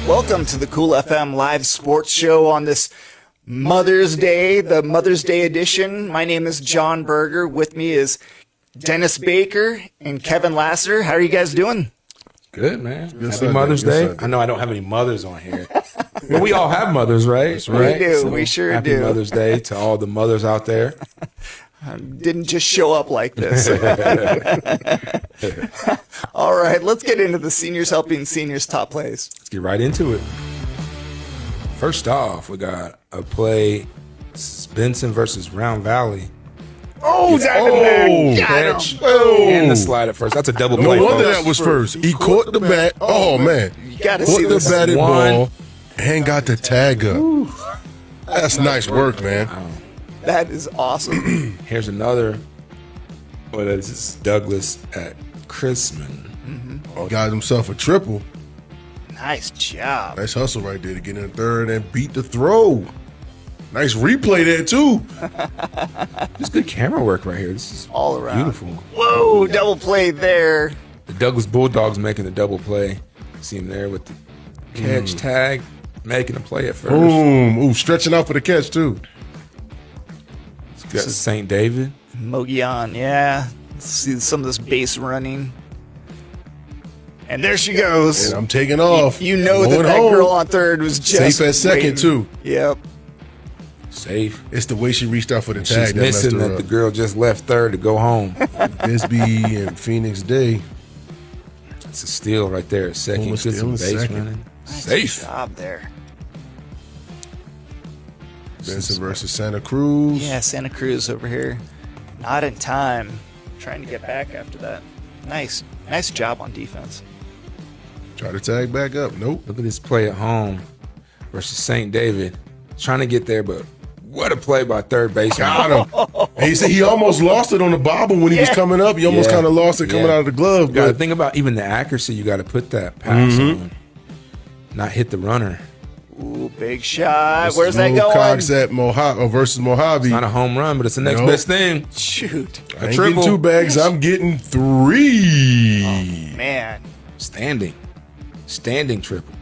Welcome to the Cool FM live sports show on this Mother's Day, the Mother's Day edition. My name is Jon Berger. With me is Dennis Baker and Kevin Lassiter. How are you guys doing? Good, man. Happy Mother's Day. I know I don't have any mothers on here, but we all have mothers, right? We do. So we sure happy do. Happy Mother's Day to all the mothers out there. Didn't just show up like this. All right, let's get into the Seniors Helping Seniors top plays. Let's get right into it. First off, we got a play, Benson versus Round Valley. Catch. And the slide at first. That's a double play. No wonder that was first. He caught the bat. Oh, man. You got to caught see the this. batted ball and got the tag up. That's nice work, man. That is awesome. Here's another. What is this? Douglas at Chrisman. Got himself a triple. Nice job. Nice hustle right there to get in the third and beat the throw. Nice replay there, too. This is good camera work right here. This is all around. Beautiful. Whoa, double play there. The Douglas Bulldogs making the double play. See him there with the catch tag, making the play at first. Boom. Ooh, stretching out for the catch, too. Got St. David. Mogian, yeah. Let's see some of this base running. And there she goes. And I'm taking off. You know that home. Girl on third was just safe at second, waiting. too. Yep. Safe. It's the way she reached out for the She's tag that messed missing her that up. the girl just left third to go home. Bisbee and Phoenix Day. It's a steal right there at second. Almost Get some steal in base second. running. Nice Safe. job there. Benson versus Santa Cruz. Yeah, Santa Cruz over here. Not in time. Trying to get back after that. Nice job on defense. Try to tag back up. Nope. Look at this play at home versus St. David. Trying to get there, but what a play by third baseman. Got him. And he said he almost lost it on the bobble when he was coming up. He almost kind of lost it coming out of the glove. You got to But think about even the accuracy. You got to put that pass on, not hit the runner. Ooh, big shot. Where's that going? Cox at Mojave versus Mojave. Not a home run, but it's the next best thing. Shoot. I ain't getting 2 bags. I'm getting 3. Oh, man. Standing triple.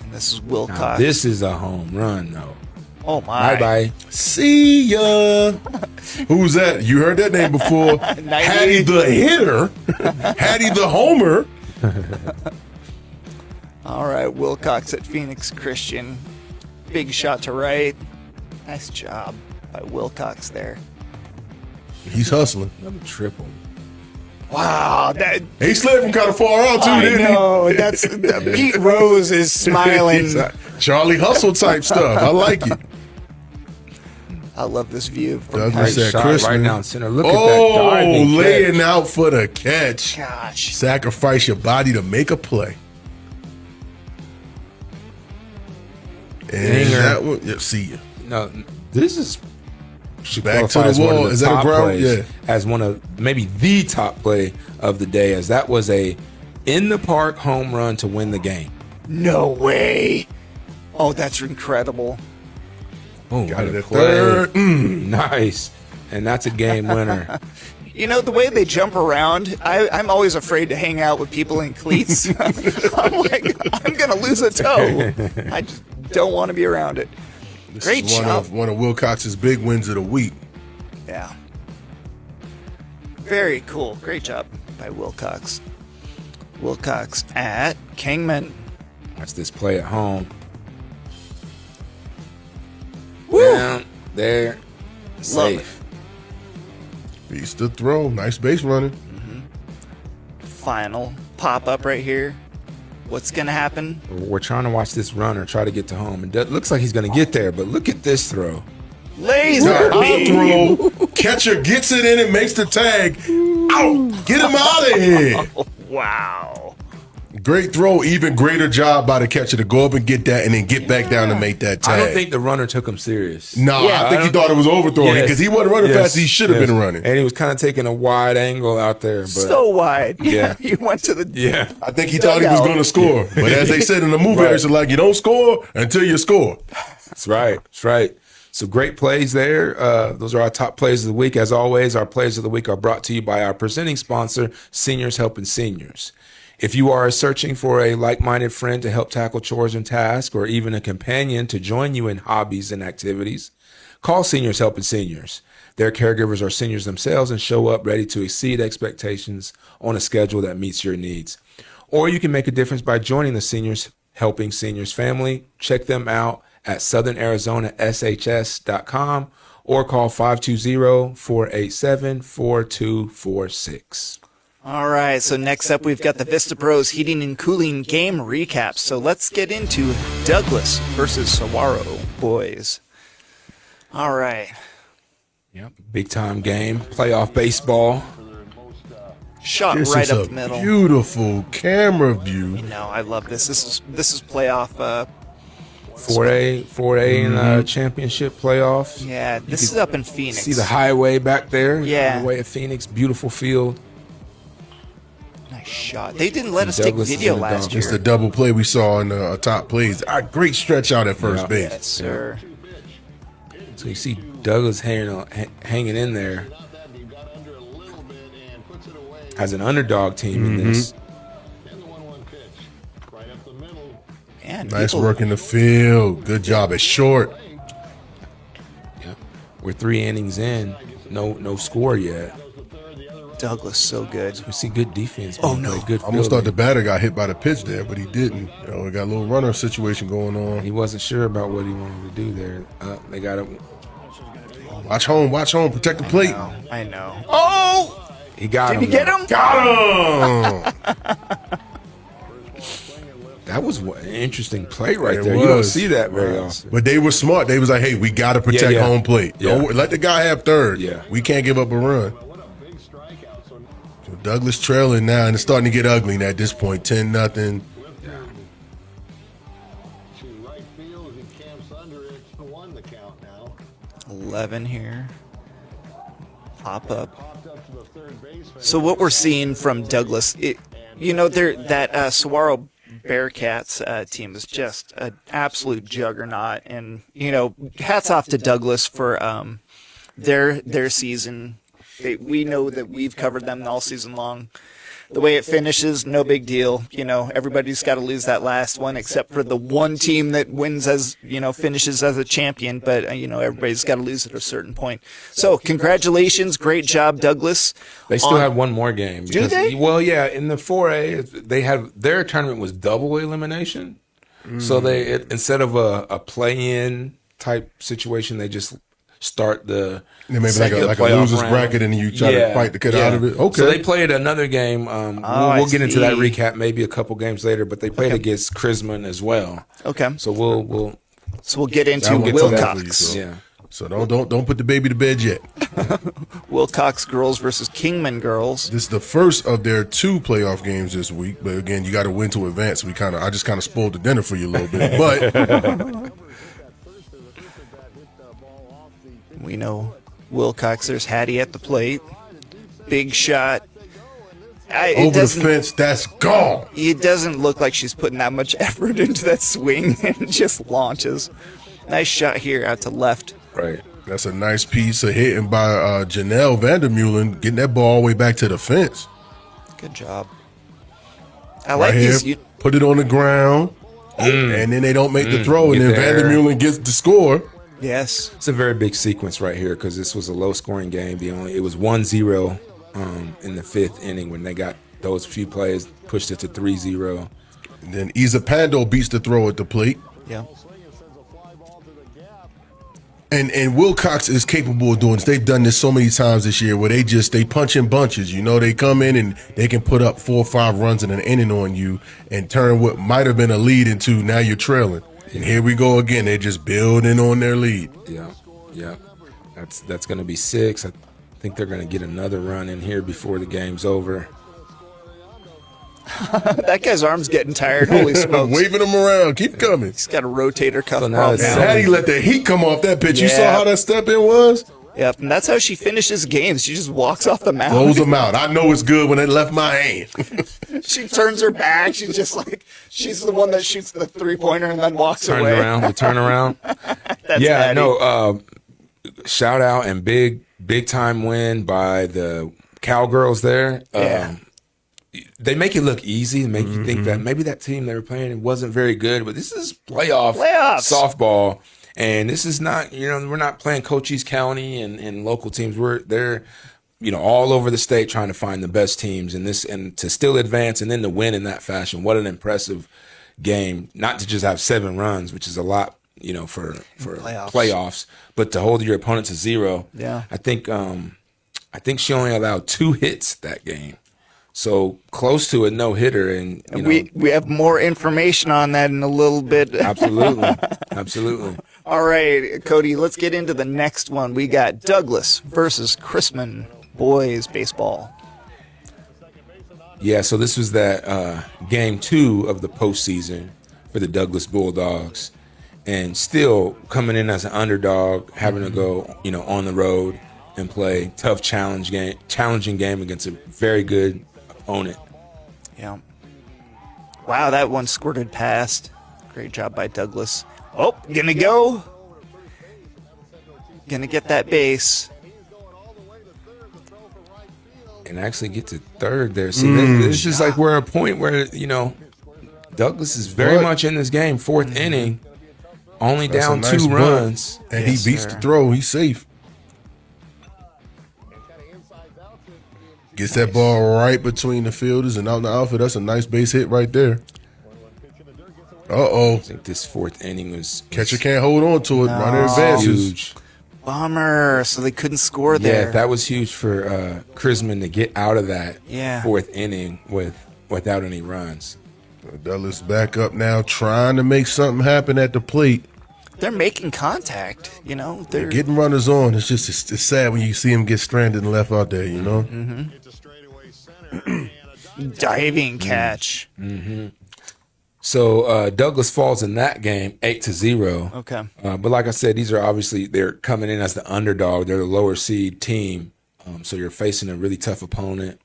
And this is Now, Wilcox. this is a home run, though. Oh, my. Bye-bye. See ya. Who's that? You heard that name before. Hattie the hitter. Hattie the homer. All right, Wilcox at Phoenix Christian. Big shot to right. Nice job by Wilcox there. He's hustling. Another triple. Wow, that He slid from kind of far out, too, I didn't know. That's Pete Rose is smiling. he? Charlie Hustle type stuff. I like it. I love this view. From Douglas Great at shot Chrisman. right now in center. Look at that diving laying catch. out for the catch. Gosh. Sacrifice your body to make a play. And Dinger. that one, yeah, see you. No, this is should Back to qualify the as one of wall. the Is that a top ground? plays, Yeah. as one of maybe the top play of the day, as that was a in the park home run to win the game. No way. Oh, that's incredible. Boom, Got what it a at play. third. Nice, and that's a game winner. You know, the way they jump around, I'm always afraid to hang out with people in cleats. I'm like, I'm going to lose a toe. I just don't want to be around it. This Great is job. one of Wilcox's big wins of the week. Yeah. Very cool. Great job by Wilcox. Wilcox at Kingman. Watch this play at home. Woo! Down there, safe. Beats the throw. Nice base running. Final pop up right here. What's going to happen? We're trying to watch this runner try to get to home. It looks like he's going to get there, but look at this throw. Laser beam. Throw. Catcher gets it in and makes the tag. Out. Get him out of here. Wow. Great throw. Even greater job by the catcher to go up and get that and then get back down and make that tag. I don't think the runner took him serious. No, Yeah, I think he thought it was overthrowing Yes. because he wasn't running fast as he should have been running. And he was kind of taking a wide angle out there. But So wide. Yeah. He went to the. yeah. I think he thought he was going to score. But as they said in the movie, Right. it's like you don't score until you score. That's right. That's right. So great plays there. Those are our top plays of the week. As always, our plays of the week are brought to you by our presenting sponsor, Seniors Helping Seniors. If you are searching for a like-minded friend to help tackle chores and tasks, or even a companion to join you in hobbies and activities, call Seniors Helping Seniors. Their caregivers are seniors themselves and show up ready to exceed expectations on a schedule that meets your needs. Or you can make a difference by joining the Seniors Helping Seniors family. Check them out at southernarizonaSHS.com or call 520-487-4246. All right, so next up we've got the Vista Pros Heating and Cooling game recaps. So let's get into Douglas versus Saguaro boys. All right. Yep, big time game, playoff baseball. Shot This right is up a the middle. beautiful camera view. You know, I love this. This is playoff. 4A in the championship playoff. Yeah, this is up in Phoenix. See the highway back there? Yeah. Highway of Phoenix, beautiful field. Nice shot. They didn't let us Douglas take is video in the last dump. year. It's the double play we saw in the top plays. Great stretch out at first Yeah. base. Yes, sir. So you see Douglas hanging in there as an underdog team in this. Man, Nice people- work in the field. Good job. It's short. Yeah. We're 3 innings in. No score yet. Douglas so good. We see good defense. Oh, being no. played, good Almost thought the fielding. batter got hit by the pitch there, but he didn't. We got a little runner situation going on. He wasn't sure about what he wanted to do there. They got it. Watch home, protect the plate. I know. Oh! He got Did him. he get though. him? Got him! That was an interesting play right It there. You don't was. see that very often. But they were smart. They was like, hey, we got to protect Yeah. home plate. Yeah. Don't let the guy have third. Yeah. We can't give up a run. So Douglas trailing now, and it's starting to get ugly at this point. 10-0. 11 here. Pop up. So what we're seeing from Douglas, that Saguaro Bearcats team is just an absolute juggernaut, and hats off to Douglas for their season. We know that we've covered them all season long. The way it finishes, no big deal. Everybody's got to lose that last one, except for the one team that wins finishes as a champion. But, everybody's got to lose at a certain point. So, congratulations. Great job, Douglas. They still have one more game. Do they? Well, yeah. In the 4A, they have their tournament was double elimination. So instead of a play-in type situation, they just start the Maybe like second a playoff loser's round. bracket, and you try to fight to get out of it. Okay. So they played another game. I We'll get into that see. recap maybe a couple games later, but they played against Chrisman as well. Okay. So we'll So we'll get into I'll get to that for you, Wilcox. so. yeah. So don't put the baby to bed yet. Wilcox girls versus Kingman girls. This is the first of their 2 playoff games this week, but again, you got to win to advance. I just kind of spoiled the dinner for you a little bit, but We know Wilcox. There's Hattie at the plate. Big shot. It over the doesn't. fence, that's gone. It doesn't look like she's putting that much effort into that swing, and it just launches. Nice shot here out to left. Right. That's a nice piece of hitting by Janelle Vandermeulen, getting that ball all the way back to the fence. Good job. I like Right these. here, put it on the ground, and then they don't make the throw, and Get then there. Vandermeulen gets the score. Yes. It's a very big sequence right here because this was a low-scoring game. It was 1-0 in the 5th inning when they got those few plays, pushed it to 3-0. And then Isa Pando beats the throw at the plate. Yeah. And Wilcox is capable of doing this. They've done this so many times this year where they punch in bunches. They come in and they can put up 4 or 5 runs in an inning on you and turn what might have been a lead into now you're trailing. And here we go again. They're just building on their lead. Yeah. That's going to be 6. I think they're going to get another run in here before the game's over. That guy's arm's getting tired. Holy smokes. Waving them around. Keep coming. He's got a rotator cuff So now problem. it's And Hattie let the heat come off that pitch. You saw Yeah. how that step in was? Yep, and that's how she finishes games. She just walks off the mound. Blows them out. I know it's good when it left my hand. She turns her back. She's just like, she's the one that shoots the 3-pointer and then walks Turn away. around, the turnaround. That's Yeah, Hattie. no. Shout out and big time win by the Cowgirls there. Yeah. they make it look easy and make you think that maybe that team they were playing wasn't very good, but this is playoffs softball. And this is not, we're not playing Cochise County and local teams. They're all over the state trying to find the best teams and to still advance and then to win in that fashion. What an impressive game. Not to just have 7 runs, which is a lot, for playoffs, but to hold your opponent to 0. Yeah. I think she only allowed 2 hits that game. So close to a no-hitter, and we have more information on that in a little bit. Absolutely. All right, Cody, let's get into the next one. We got Douglas versus Chrisman boys baseball. Yeah, so this was that game 2 of the postseason for the Douglas Bulldogs, and still coming in as an underdog, having to go on the road and play tough challenging game against a very good opponent. Yeah. Wow, that one squirted past. Great job by Douglas. Oh, gonna go. Gonna get that base. And actually get to third there. See, it's just like we're at a point where, Douglas is very much in this game. 4th inning, only That's down a nice 2 bunt. runs. And Yes, he beats sir. the throw. He's safe. Gets that ball right between the fielders and out in the outfield. That's a nice base hit right there. Uh-oh. I think this 4th inning was Catcher can't hold on to it. Runner No. advances. huge. Bummer. So they couldn't score Yeah, there. that was huge for Chrisman to get out of that Yeah. 4th inning without any runs. Douglas back up now, trying to make something happen at the plate. They're making contact. They're Getting runners on. It's just it's sad when you see him get stranded and left out there, diving catch. So Douglas falls in that game 8-0. Okay. But like I said, they're coming in as the underdog. They're the lower seed team. So you're facing a really tough opponent.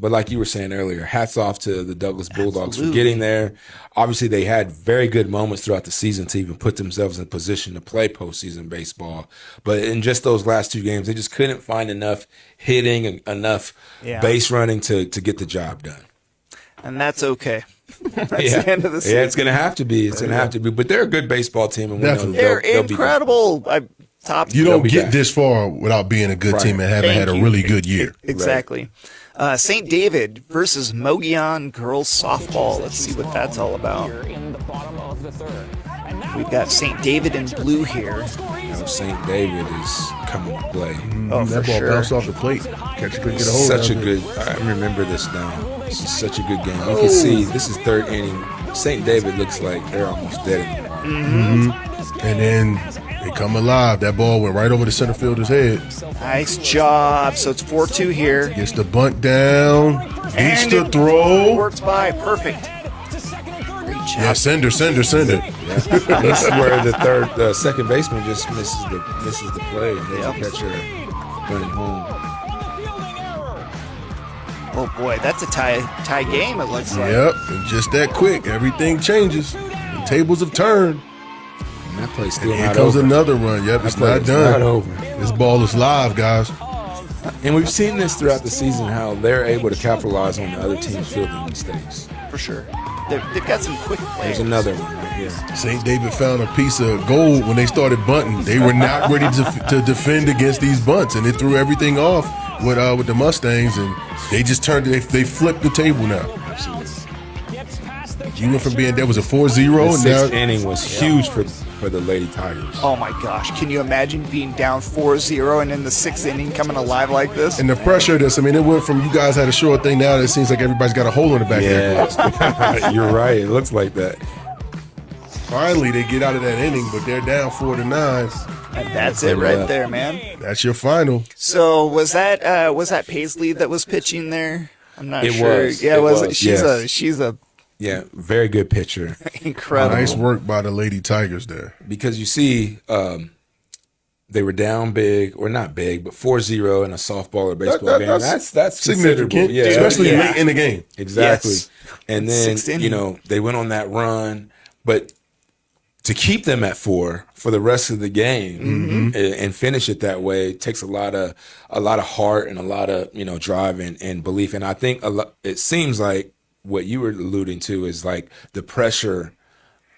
But like you were saying earlier, hats off to the Douglas Bulldogs for getting there. Obviously, they had very good moments throughout the season to even put themselves in position to play postseason baseball. But in just those last 2 games, they just couldn't find enough hitting and enough base running to get the job done. And that's okay. That's the end of the season. Yeah, it's going to have to be. It's going to have to be. But they're a good baseball team, and we know Definitely. They're they'll be incredible. Top. You don't be get back. this far without being a good Right. team and having Thank had a you. really good year. Exactly. St. David versus Mogollon girls softball. Let's see what that's all about. We've got St. David in blue here. St. David is coming to play. Oh, That for ball sure. bounced off the plate. Catcher couldn't get a hold Such a of it. good. I remember this now. This is such a good game. You can see this is 3rd inning. St. David looks like they're almost dead in the water. And then they come alive. That ball went right over the center fielder's head. Nice job. So it's 4-2 here. Gets the bunt down. Beats And the it throw. works by. Perfect. Great job. Yeah, sender. This is where the second baseman just misses the play, and there's the catcher running home. Oh boy, that's a tie game. It looks like. Yep, and just that quick, everything changes. The tables have turned. And that play's still Here not comes over. another run. Yep, it's That play not is done. not over. This ball is live, guys. And we've seen this throughout the season, how they're able to capitalize on the other team's fielding mistakes. For sure. They've got some quick There's players. another one right here. St. David found a piece of gold when they started bunting. They were not ready to defend against these bunts, and it threw everything off with the Mustangs, and they just turned. They flipped the table now. You went from being there was a 4-0, The and now 6th inning was huge for the Lady Tigers. Oh my gosh. Can you imagine being down 4-0 and in the 6th inning coming alive like this? and the pressure. It went from you guys had a short thing. Now it seems like everybody's got a hole in the back of their gloves. You're right. It looks like that. Finally, they get out of that inning, but they're down 4-9. And that's it right there, man. That's your final. So was that Paisley that was pitching there? I'm not It sure. was. Yeah, It was it? was, She's a Yeah, very good pitcher. incredible. Nice work by the Lady Tigers there. Because you see, they were down big, or not big, but 4-0 in a softball or baseball game. That's significant, considerable. Yeah, especially Yeah. late in the game. exactly. Yes. And then 6th inning. they went on that run, but to keep them at 4 for the rest of the game and finish it that way takes a lot of heart and a lot of, drive and belief. And I think it seems like what you were alluding to is like the pressure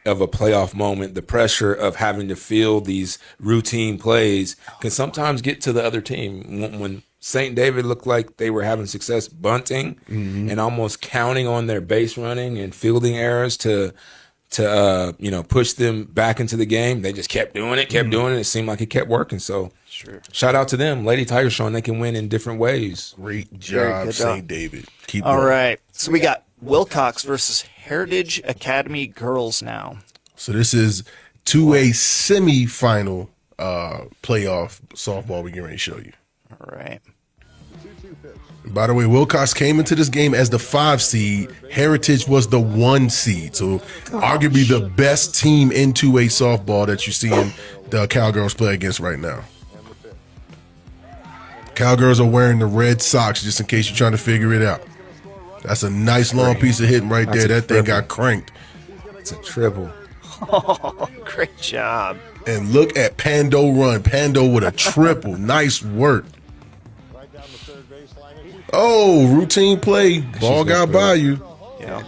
of a playoff moment, the pressure of having to field these routine plays can sometimes get to the other team. When St. David looked like they were having success bunting and almost counting on their base running and fielding errors to push them back into the game, they just kept doing it. It seemed like it kept working. So shout out to them. Lady Tigers showing they can win in different ways. Great job, St. David. Keep All going. right. So we got Wilcox versus Heritage Academy girls now. So this is 2A semifinal playoff softball we're getting ready to show you. All right. By the way, Wilcox came into this game as the 5 seed. Heritage was the 1 seed. So arguably the best team in 2A softball that you're seeing the Cowgirls play against right now. Cowgirls are wearing the red socks just in case you're trying to figure it out. That's a nice long piece of hitting right there. That thing got cranked. It's a triple. Oh, great job. And look at Pando run. Pando with a triple. Nice work. Oh, routine play. Ball got by you. Yeah.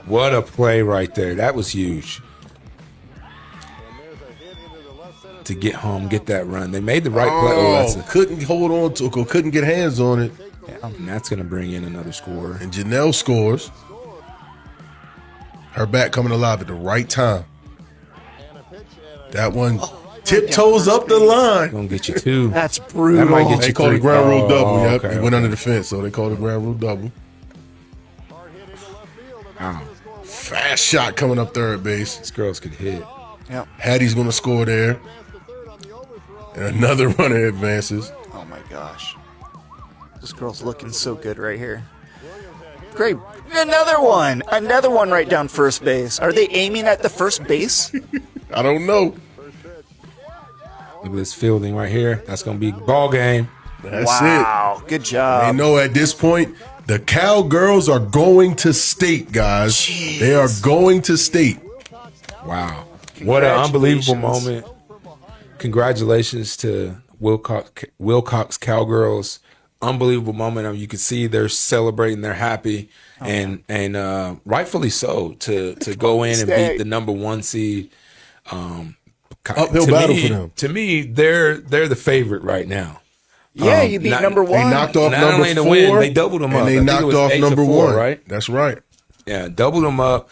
What a play right there. That was huge. To get home, get that run. They made the right play. Oh, couldn't hold on to it, couldn't get hands on it. Yeah, and that's going to bring in another score. And Janelle scores. Her bat coming alive at the right time. That one tiptoes up the line. Going to get you 2. That's brutal. That might get They you called 3. it ground rule double. Oh, Yep, okay, it went under the fence, so they called it ground rule double. Wow. Fast shot coming up third base. These girls could hit. Yep. Hattie's going to score there. And another runner advances. Oh, my gosh. This girl's looking so good right here. Great. Another one. Another one right down first base. Are they aiming at the first base? I don't know. Look at this fielding right here. That's going to be ball game. That's Wow. Good it. job. They know at this point, the Cowgirls are going to state, guys. Jeez. They are going to state. Wow. What an unbelievable Congratulations. moment. Congratulations to Wilcox Cowgirls. Unbelievable moment. I mean, you can see they're celebrating, they're happy, and rightfully so to go in and beat the number 1 seed. Uphill battle for them. To me, they're the favorite right now. Yeah, you beat number 1. They knocked off Not number only to 4. win, they doubled them up. And I they think it knocked was off 8 to number 4, 1. right? That's right. Yeah, doubled them up.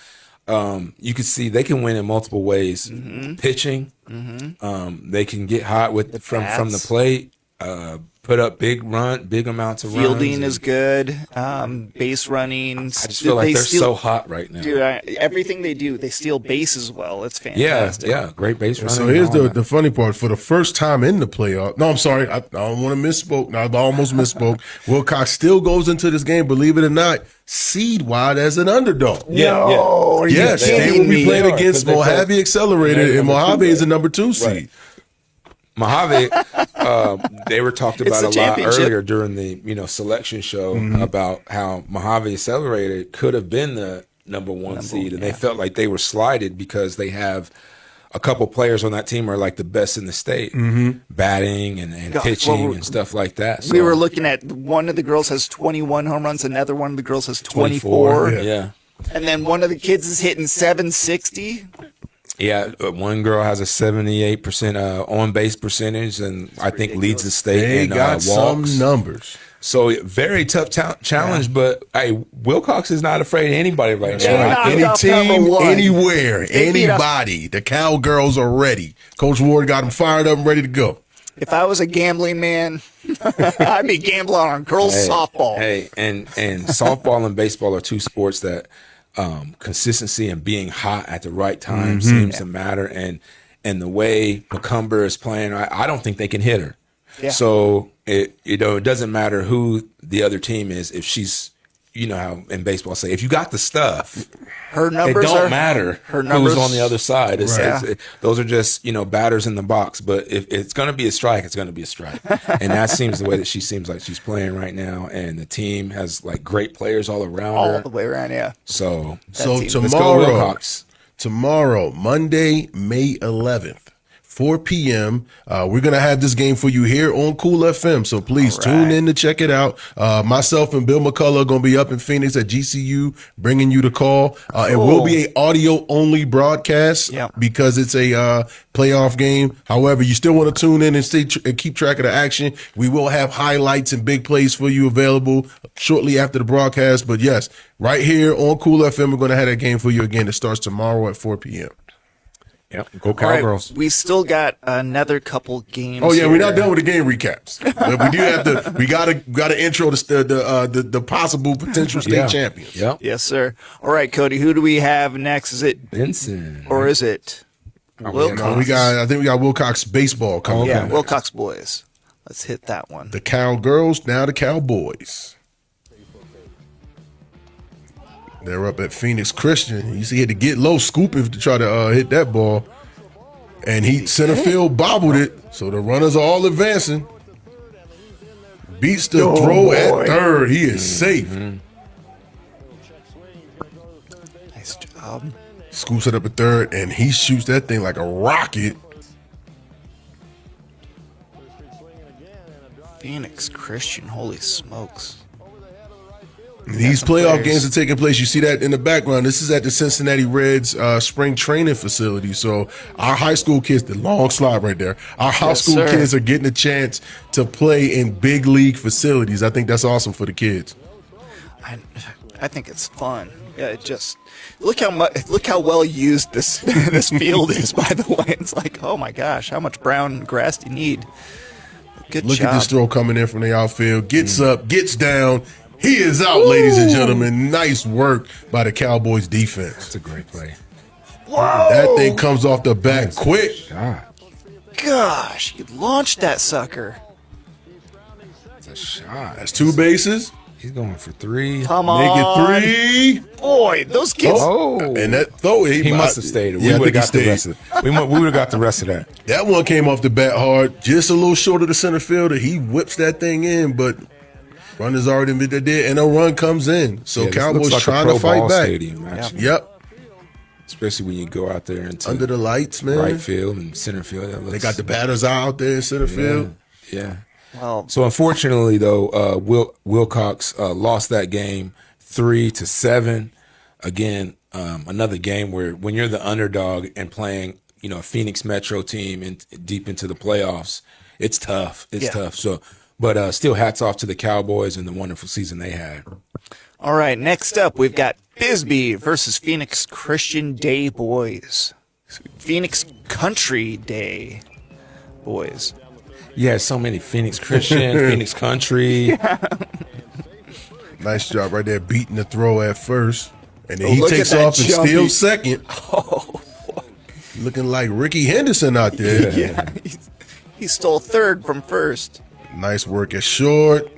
You can see they can win in multiple ways. Pitching, they can get hot with from the plate. Put up big amounts of Fielding runs. is good. Base running. I just feel like they're so hot right now. Dude, everything they do, they steal base as well. It's fantastic. Yeah, great base running. So here's the funny part. For the first time in the playoff, no, I'm sorry, I don't want to misspoke. No, I almost misspoke. Wilcox still goes into this game, believe it or not, seed-wide as an underdog. No, Yes, they will be playing against Mojave Accelerated, and Mojave is the number 2 seed. Right. Mojave, they were talked about the a lot championship. earlier during the selection show about how Mojave Accelerated could have been the number 1 seed, and they felt like they were slighted because they have a couple players on that team are like the best in the state, batting and pitching and stuff like that. So, We were looking at one of the girls has 21 home runs, another one of the girls has 24. Yeah. And then one of the kids is hitting 760. Yeah, one girl has a 78% on base percentage, and I think leads the state They in got walks. some numbers. So very tough challenge, but hey, Wilcox is not afraid of anybody right They now. knocked Any off team, number 1. anywhere, They beat up- anybody. The Cowgirls are ready. Coach Ward got them fired up and ready to go. If I was a gambling man, I'd be gambling on girls softball. Hey, and softball and baseball are 2 sports that consistency and being hot at the right time seems to matter. And the way McCumber is playing, I don't think they can hit her. Yeah. So it doesn't matter who the other team is. If she's, how in baseball say, if you got the stuff, Her it numbers don't are matter her numbers- who's on the other side. Right. Those are just batters in the box. But if it's going to be a strike, it's going to be a strike. And that seems the way that she seems like she's playing right now. And the team has like great players all around all her. the way around. Yeah. So So team. let's go tomorrow, Wilcox. tomorrow, Monday, May 11th. 4 p.m. We're going to have this game for you here on Cool FM. So please tune in to check it out. Myself and Bill McCullough are going to be up in Phoenix at GCU bringing you the call. It will be an audio only broadcast because it's a playoff game. However, you still want to tune in and keep track of the action. We will have highlights and big plays for you available shortly after the broadcast. But yes, right here on Cool FM, we're going to have that game for you again. It starts tomorrow at 4 p.m. Yep, go Cowgirls. Right, we still got another couple games. Oh yeah, we're not done with the game recaps. But we do have to. We gotta intro the possible potential state champions. Yep. Yes, sir. All right, Cody. Who do we have next? Is it Benson or is it Wilcox? I think we got Wilcox baseball coming. Yeah, Wilcox boys. Let's hit that one. The Cowgirls, now the Cowboys. They're up at Phoenix Christian. You see, he had to get low, scooping to try to hit that ball. And center field bobbled it. So the runners are all advancing. Beats the throw at third. He is safe. Nice job. Scoops it up at third, and he shoots that thing like a rocket. Phoenix Christian, holy smokes. These playoff games are taking place. You see that in the background. This is at the Cincinnati Reds spring training facility. So our high school kids, the long slide right there, our high school kids are getting a chance to play in big league facilities. I think that's awesome for the kids. I think it's fun. Yeah, it just look how well used this this field is. By the way, it's like, oh my gosh, how much brown grass do you need? Good Look job. at this throw coming in from the outfield. Gets up, gets down. He is out, ladies and gentlemen. Nice work by the Cowboys defense. That's a great play. Whoa. That thing comes off the bat quick. Shot. Gosh, you launched that sucker. It's a shot. That's 2 bases. He's going for 3. Come Make on. it 3. Boy, those kids. And that throw, He must have stayed. Yeah, We would I have think he got the stayed. rest of it. We would have got the rest of that. That one came off the bat hard, just a little short of the center fielder. He whips that thing in, but runners already been there, and a run comes in. So Cowboys looks like trying a to pro fight ball back. Stadium, actually. Yep, Especially when you go out there into under the lights, man. right field and center field. That They got the batters out there in center field. Yeah. Well, So unfortunately, though, Wilcox lost that game 3-7. Again, another game where when you're the underdog and playing, a Phoenix Metro team and deep into the playoffs, it's tough. It's tough. So, but still, hats off to the Cowboys and the wonderful season they had. all right, next up, we've got Bisbee versus Phoenix Christian Day boys. Phoenix Country Day boys. Yeah, so many Phoenix Christian, Phoenix Country. Nice job right there, beating the throw at first, and then he look takes at that off and jumpy- steals second. Looking like Ricky Henderson out there. Yeah, he stole third from first. Nice work at short.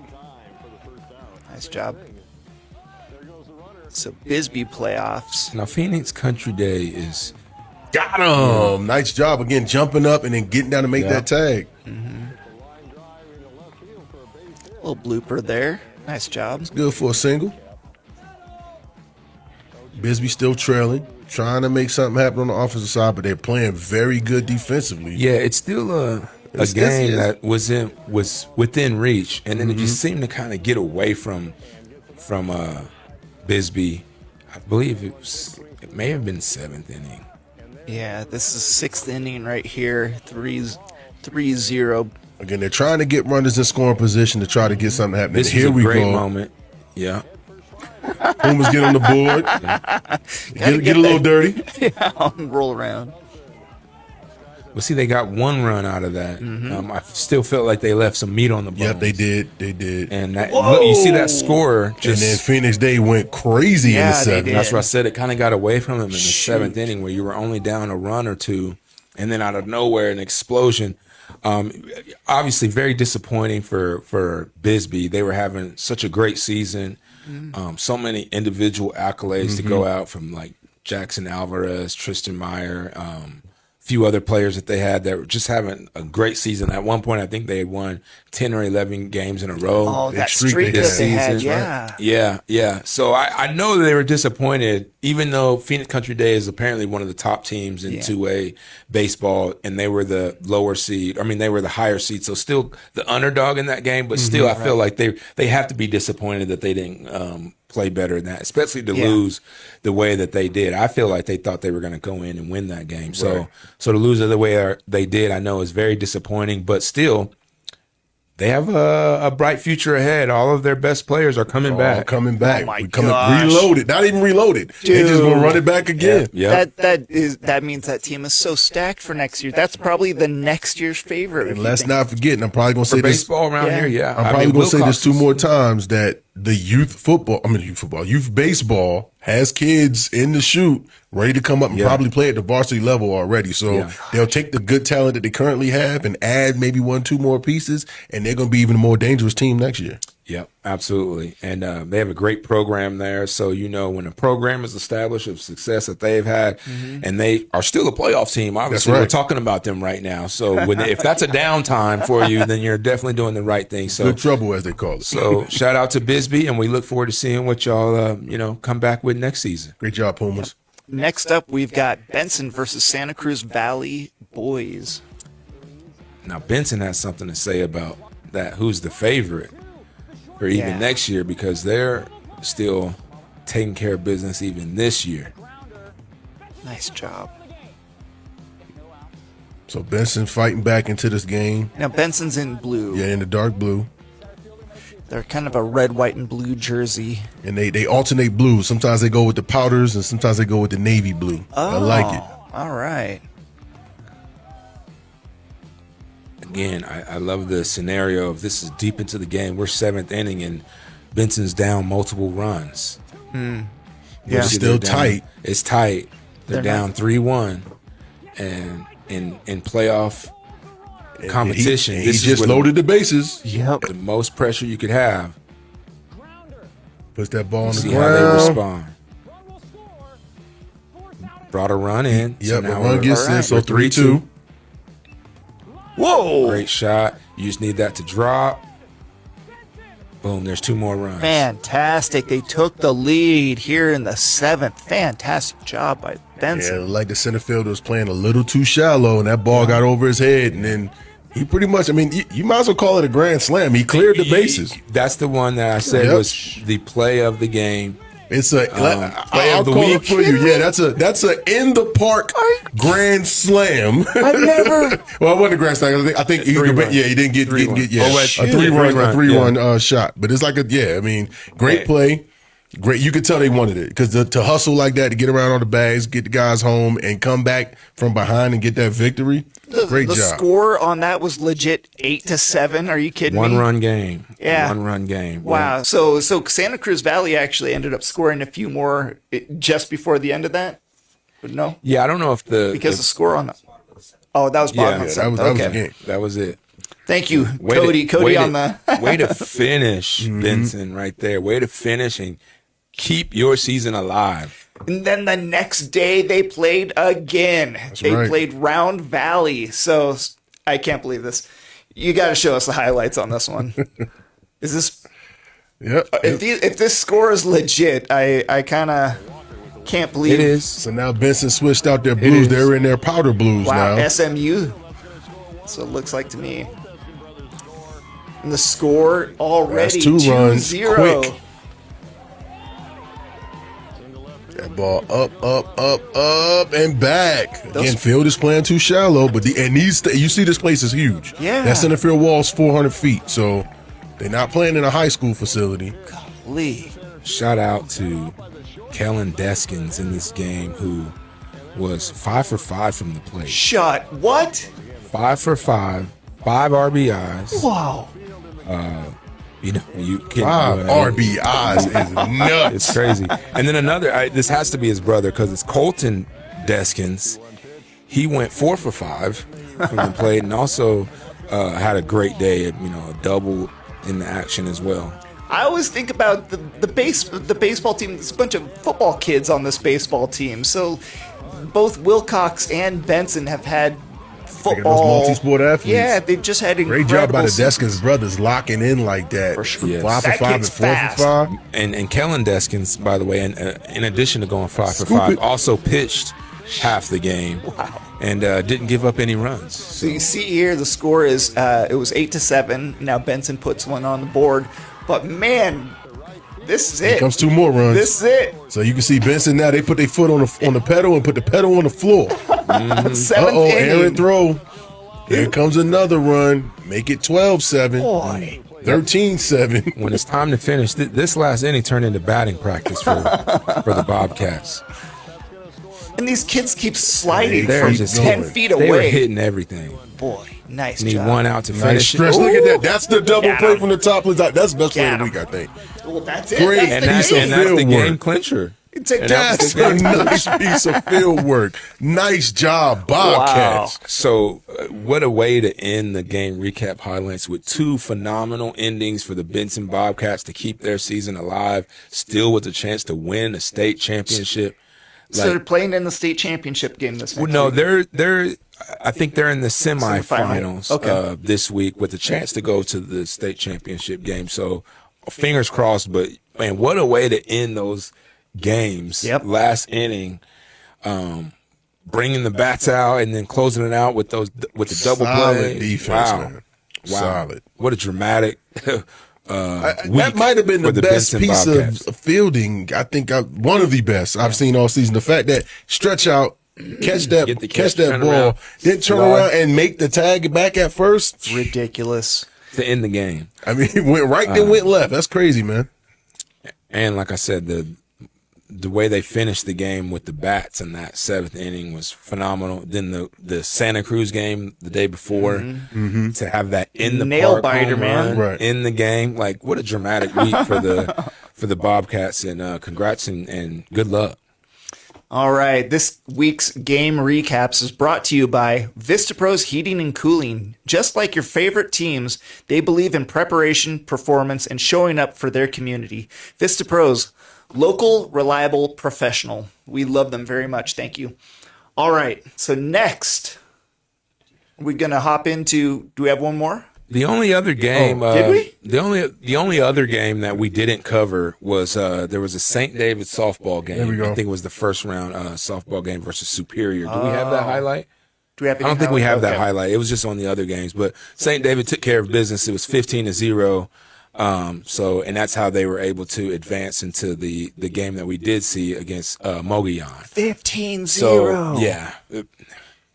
Nice job. So Bisbee playoffs. Now, Phoenix Country Day is Got him. Nice job again, jumping up and then getting down to make that tag. Little blooper there. Nice job. Good for a single. Bisbee still trailing, trying to make something happen on the offensive side, but they're playing very good defensively. Yeah, it's still a game that was within reach, and then it just seemed to kind of get away from Bisbee. I believe it may have been 7th inning. Yeah, this is 6th inning right here. 3-0. Again, they're trying to get runners in scoring position to try to get something happening. This Here was a we great go. moment. Yeah. Pumas get on the board. Get a little dirty. Roll around. But see, they got 1 run out of that. I still felt like they left some meat on the bones. Yep, they did. They did. And that, look, you see that score just. And then Phoenix Day went crazy in the Yeah, they seventh. did. That's what I said. It kind of got away from him in the 7th inning where you were only down a run or 2, and then out of nowhere, an explosion. Obviously, very disappointing for Bisbee. They were having such a great season. So many individual accolades to go out from like Jackson Alvarez, Tristan Meyer, few other players that they had that were just having a great season. At one point, I think they had won 10 or 11 games in a row. Oh, that streak streak they that had. they had, Season, yeah. Yeah. So I know they were disappointed, even though Phoenix Country Day is apparently one of the top teams in 2A baseball, and they were the lower seed. I mean, they were the higher seed, so still the underdog in that game. But still, I feel like they have to be disappointed that they didn't play better than that, especially to lose the way that they did. I feel like they thought they were going to go in and win that game. So to lose it the way they did, I know is very disappointing, but still they have a bright future ahead. All of their best players are coming back. Coming back. Oh my We coming gosh. reloaded. Not even reloaded. They just gonna run it back again. Yeah. That means that team is so stacked for next year. That's probably the next year's favorite. And let's not forget, and I'm probably gonna say this. Baseball around here, yeah. I'm probably gonna say this 2 more times, that the youth baseball has kids in the chute ready to come up and probably play at the varsity level already. So they'll take the good talent that they currently have and add maybe 1-2 more pieces, and they're gonna be even a more dangerous team next year. Yep, absolutely. And they have a great program there. So, when a program is established of success that they've had, and they are still a playoff team, obviously, That's right. we're talking about them right now. So if that's a downtime for you, then you're definitely doing the right thing. So Good trouble, as they call it. So shout out to Bisbee, and we look forward to seeing what y'all, come back with next season. Great job, Pumas. Next up, we've got Benson versus Santa Cruz Valley boys. Now, Benson has something to say about that. Who's the favorite for even next year, because they're still taking care of business even this year. Nice job. So Benson fighting back into this game. Now, Benson's in blue. Yeah, in the dark blue. They're kind of a red, white, and blue jersey. And they alternate blues. Sometimes they go with the powders, and sometimes they go with the navy blue. I like it. All right. Again, I love the scenario of this is deep into the game. We're 7th inning, and Benson's down multiple runs. Yeah, it's still tight. It's tight. They're down not- 3-1, and in playoff competition, He this is just where loaded the bases. Yep. the most pressure you could have. Puts that ball on the See how they ground. respond. Brought a run in. Yep, the now run we're- gets all in, right. so We're 3-2. Whoa. Great shot. You just need that to drop. Boom, there's 2 more runs. Fantastic. They took the lead here in the 7th. Fantastic job by Yeah, Benson. like the center fielder was playing a little too shallow, and that ball got over his head, and then he pretty much, you might as well call it a grand slam. He cleared the bases. That's the one that I said Yep. was the play of the game. It's a play I'll of the call week. it for you. Yeah, that's a in the park grand slam. I've never. Well, it wasn't a grand slam. I think he didn't get a 3-run shot. But it's like great play. Great. You could tell they wanted it, because to hustle like that, to get around all the bags, get the guys home, and come back from behind and get that victory. Great The job. score on that was legit 8-7. Are you kidding me? 1-run game. Yeah. 1-run game. Wow. So Santa Cruz Valley actually ended up scoring a few more just before the end of that? No? Yeah, I don't know if Because the score on that. Oh, that was bottom Yeah, of that was okay. the game. that was it. Thank you, Way Cody. to- Cody way on to- the. way to finish, Benson, right there. Way to finish and keep your season alive. And then the next day they played again. They right. played Round Valley. So I can't believe this. You got to show us the highlights on this one. Is this? Yep. If this score is legit, I kind of can't believe It is. So now Benson switched out their blues. is. They're in their powder blues Wow, now. SMU. So it looks like to me. And the score already That's 2 runs, 2-0. quick. That ball up, and back. Again, field is playing too shallow, but you see this place is huge. Yeah. That center field wall is 400 feet, so they're not playing in a high school facility. Lee. Shout out to Kellen Deskins in this game, who was 5 for 5 from the plate. Shut. What? 5 for 5, 5 RBIs. Wow. You can 5 RBIs is nuts. It's crazy. And then another, this has to be his brother, because it's Colton Deskins. He went 4 for 5 from the plate, and also had a great day, a double in the action as well. I always think about the baseball team. There's a bunch of football kids on this baseball team, so both Wilcox and Benson have had Those football. multi-sport athletes. Yeah, they've just had Great incredible job by the seasons. Deskins brothers locking in like that. For sure. Yes. 5 for That 5 and kid's 4 fast. for 5. And Kellen Deskins, by the way, in addition to going 5 for Scoop 5, it. also pitched half the game. Wow. And didn't give up any runs. So you see here, the score is it was 8-7. Now Benson puts one on the board, but man, this is it. Here comes 2 more runs. This is it. So you can see Benson now. They put their foot on the pedal and put the pedal on the floor. Seventh inning. Aaron throw. Here comes another run. Make it 12-7. Boy. 13-7. When it's time to finish, this last inning turned into batting practice for the Bobcats. And these kids keep sliding They're from just 10 going. feet They were away. hitting everything. Boy, nice Need job. one out to Nice finish it. stretch. Look at that. That's the double Got play him. from the top. That's the best play of Got the him. week, I think. Well, that's it. Great. That's And the that's game. a the field game work. clincher. It's a And that was That's the a game. nice piece of field work. Nice job, Bobcats. So, what a way to end the game recap highlights with 2 phenomenal endings for the Benson Bobcats to keep their season alive, still with a chance to win a state championship. So they're playing in the state championship game this next No, week. they're. I think they're in the semifinals Okay. this week with a chance to go to the state championship game. So, fingers crossed. But man, what a way to end those games! Yep. Last inning, bringing the bats out and then closing it out with the double Solid play. defense, Wow. man. Wow. Solid. What a dramatic. That might have been for the the best Benson piece Bobcats. of fielding. I think one of the best I've seen all season. The fact that stretch out, catch Get the that catch, that turn ball, around, then turn slide. around and make the tag back at first. Ridiculous. to end the game. I mean, it went right, then went left. That's crazy, man. And like I said, the way they finished the game with the bats in that 7th inning was phenomenal. Then the Santa Cruz game the day before, to have that in the Nail park biter, home man. run Right. in the game, like what a dramatic week for the Bobcats. And congrats and good luck. All right, this week's game recaps is brought to you by Vista Pros Heating and Cooling. Just like your favorite teams, they believe in preparation, performance, and showing up for their community. Vista Pros, local, reliable, professional. We love them very much. Thank you. All right, so next, we're going to hop into, do we have one more? The only other game, did we? The only other game that we didn't cover was there was a St. David softball game. There we go. I think it was the first round softball game versus Superior. Do we have that highlight? Do we have I don't think we have that Okay. highlight. It was just on the other games. But St. David took care of business. It was 15-0. And that's how they were able to advance into the game that we did see against Mogollon. 15-0. So yeah, it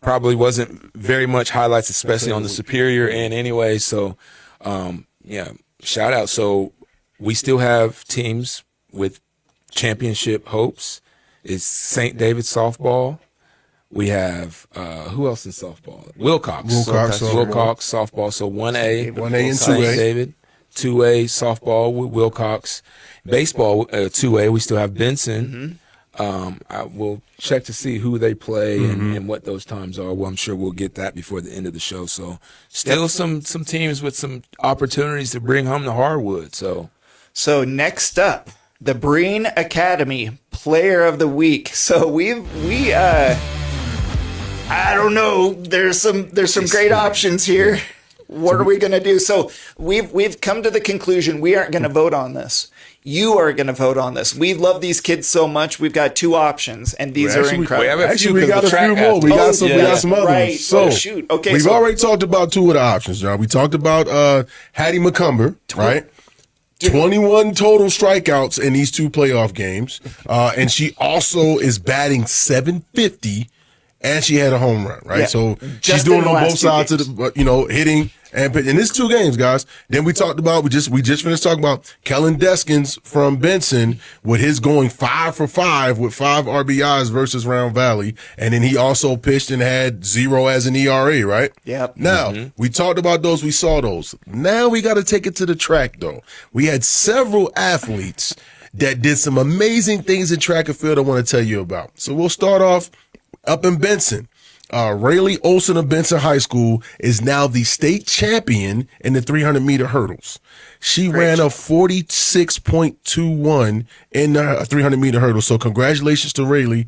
probably wasn't very much highlights, especially on the Superior end anyway. So shout out. So we still have teams with championship hopes. It's St. David softball. We have who else in softball? Wilcox softball. So 1A, 1A and St. 2A. David, 2A softball with Wilcox, baseball 2A. We still have Benson. I will check to see who they play and what those times are. Well, I'm sure we'll get that before the end of the show. So still some teams with some opportunities to bring home the hardwood. So next up, the Berean Academy Player of the Week. So we I don't know. There's some great options here. What are we going to do? So we've come to the conclusion we aren't going to vote on this. You are going to vote on this. We love these kids so much. We've got 2 options, and these are incredible. we have a Actually, few we got a 'cause the few track more. has We to- got some. We got some others. Right. So Oh, shoot. Okay, we've so- already talked about 2 of the options, John. We talked about Hattie McCumber, right? 21 total strikeouts in these 2 playoff games, and she also is batting .750, and she had a home run, right? Yeah. So Just she's in doing the on last both 2 sides of the, hitting. And it's 2 games, guys. Then we talked about we just finished talking about Kellen Deskins from Benson with his going 5 for 5 with 5 RBIs versus Round Valley, and then he also pitched and had 0 as an ERA, right? Yep. Now we talked about those, we saw those. Now we got to take it to the track, though. We had several athletes that did some amazing things in track and field. I want to tell you about. So we'll start off up in Benson. Rayleigh Olson of Benson High School is now the state champion in the 300-meter hurdles. She ran a 46.21 in the 300-meter hurdles. So congratulations to Rayleigh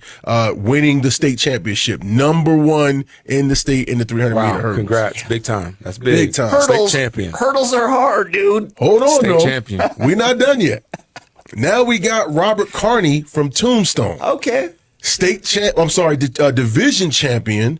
winning the state championship. Number 1 in the state in the 300-meter hurdles. Congrats. Big time. That's big. Big time. Hurdles, State champion. Hurdles are hard, dude. Hold on, State though. champion. We're not done yet. Now we got Robert Carney from Tombstone. Okay. Division champion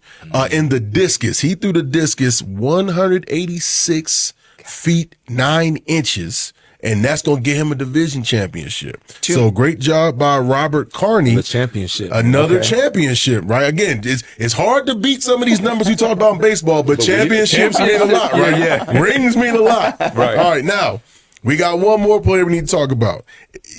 in the discus. He threw the discus 186 feet 9 inches, and that's going to get him a division championship. So great job by Robert Carney. The championship. Another championship, right? Again, it's hard to beat some of these numbers we talk about in baseball, but championships mean a lot, right? Yeah. Rings mean a lot. Right. All right, now. We got one more player we need to talk about.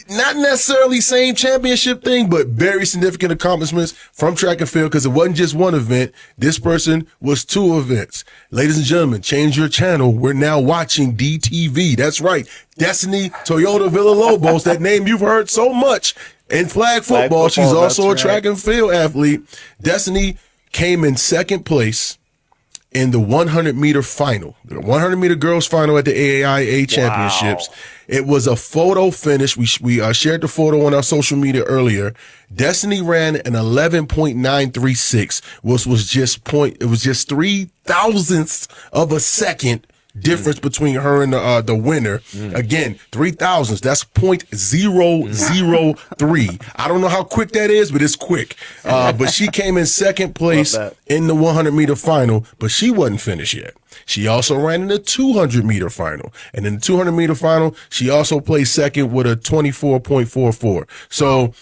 Not necessarily same championship thing, but very significant accomplishments from track and field because it wasn't just one event. This person was 2 events. Ladies and gentlemen, change your channel. We're now watching DTV. That's right. Destiny Toyota Villalobos, that name you've heard so much in flag football. She's also a track and field athlete. Destiny came in second place in the 100-meter final, the 100-meter girls final at the AAIA championships. It was a photo finish. We shared the photo on our social media earlier. Destiny ran an 11.936, which was just 3 thousandths of a second difference between her and the winner. Again, 3 thousandths. That's .003. I don't know how quick that is, but it's quick. But she came in second place in the 100-meter final, but she wasn't finished yet. She also ran in the 200-meter final. And in the 200-meter final, she also placed second with a 24.44. So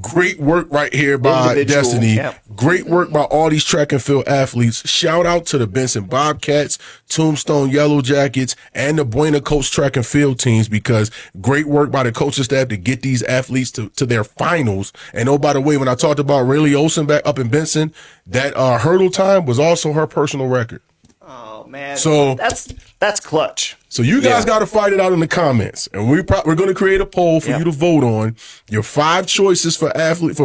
great work right here by Destiny. Yep. Great work by all these track and field athletes. Shout out to the Benson Bobcats, Tombstone Yellow Jackets, and the Buena Coach track and field teams because great work by the coaching staff to get these athletes to their finals. And oh, by the way, when I talked about Rayleigh Olson back up in Benson, that hurdle time was also her personal record. Oh, man. So that's clutch. So you guys got to fight it out in the comments, and we're going to create a poll for you to vote on your 5 choices for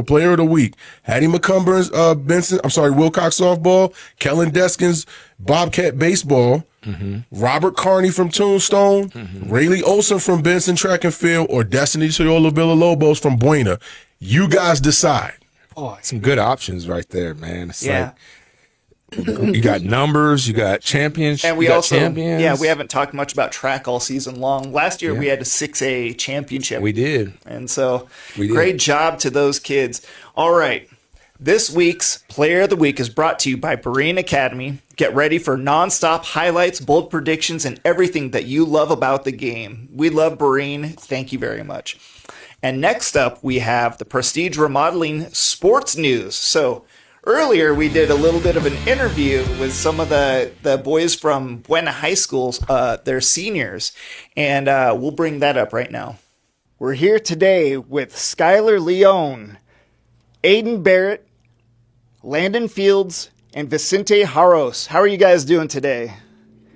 player of the week. Hattie McCumbern's Wilcox softball, Kellen Deskins Bobcat baseball, Robert Carney from Tombstone, Rayleigh Olson from Benson track and field, or Destiny Toyola Villalobos from Buena. You guys decide. Oh, some good options right there, man. It's like you got numbers, you got champions, and we champions. we haven't talked much about track all season long. Last year we had a 6A championship. We did. And so great job to those kids. All right. This week's Player of the Week is brought to you by Berean Academy. Get ready for nonstop highlights, bold predictions, and everything that you love about the game. We love Berean. Thank you very much. And next up, we have the Prestige Remodeling Sports News. So earlier, we did a little bit of an interview with some of the boys from Buena High Schools, their seniors, and we'll bring that up right now. We're here today with Skylar Leon, Aidan Barrett, Landon Fields, and Vicente Haros. How are you guys doing today?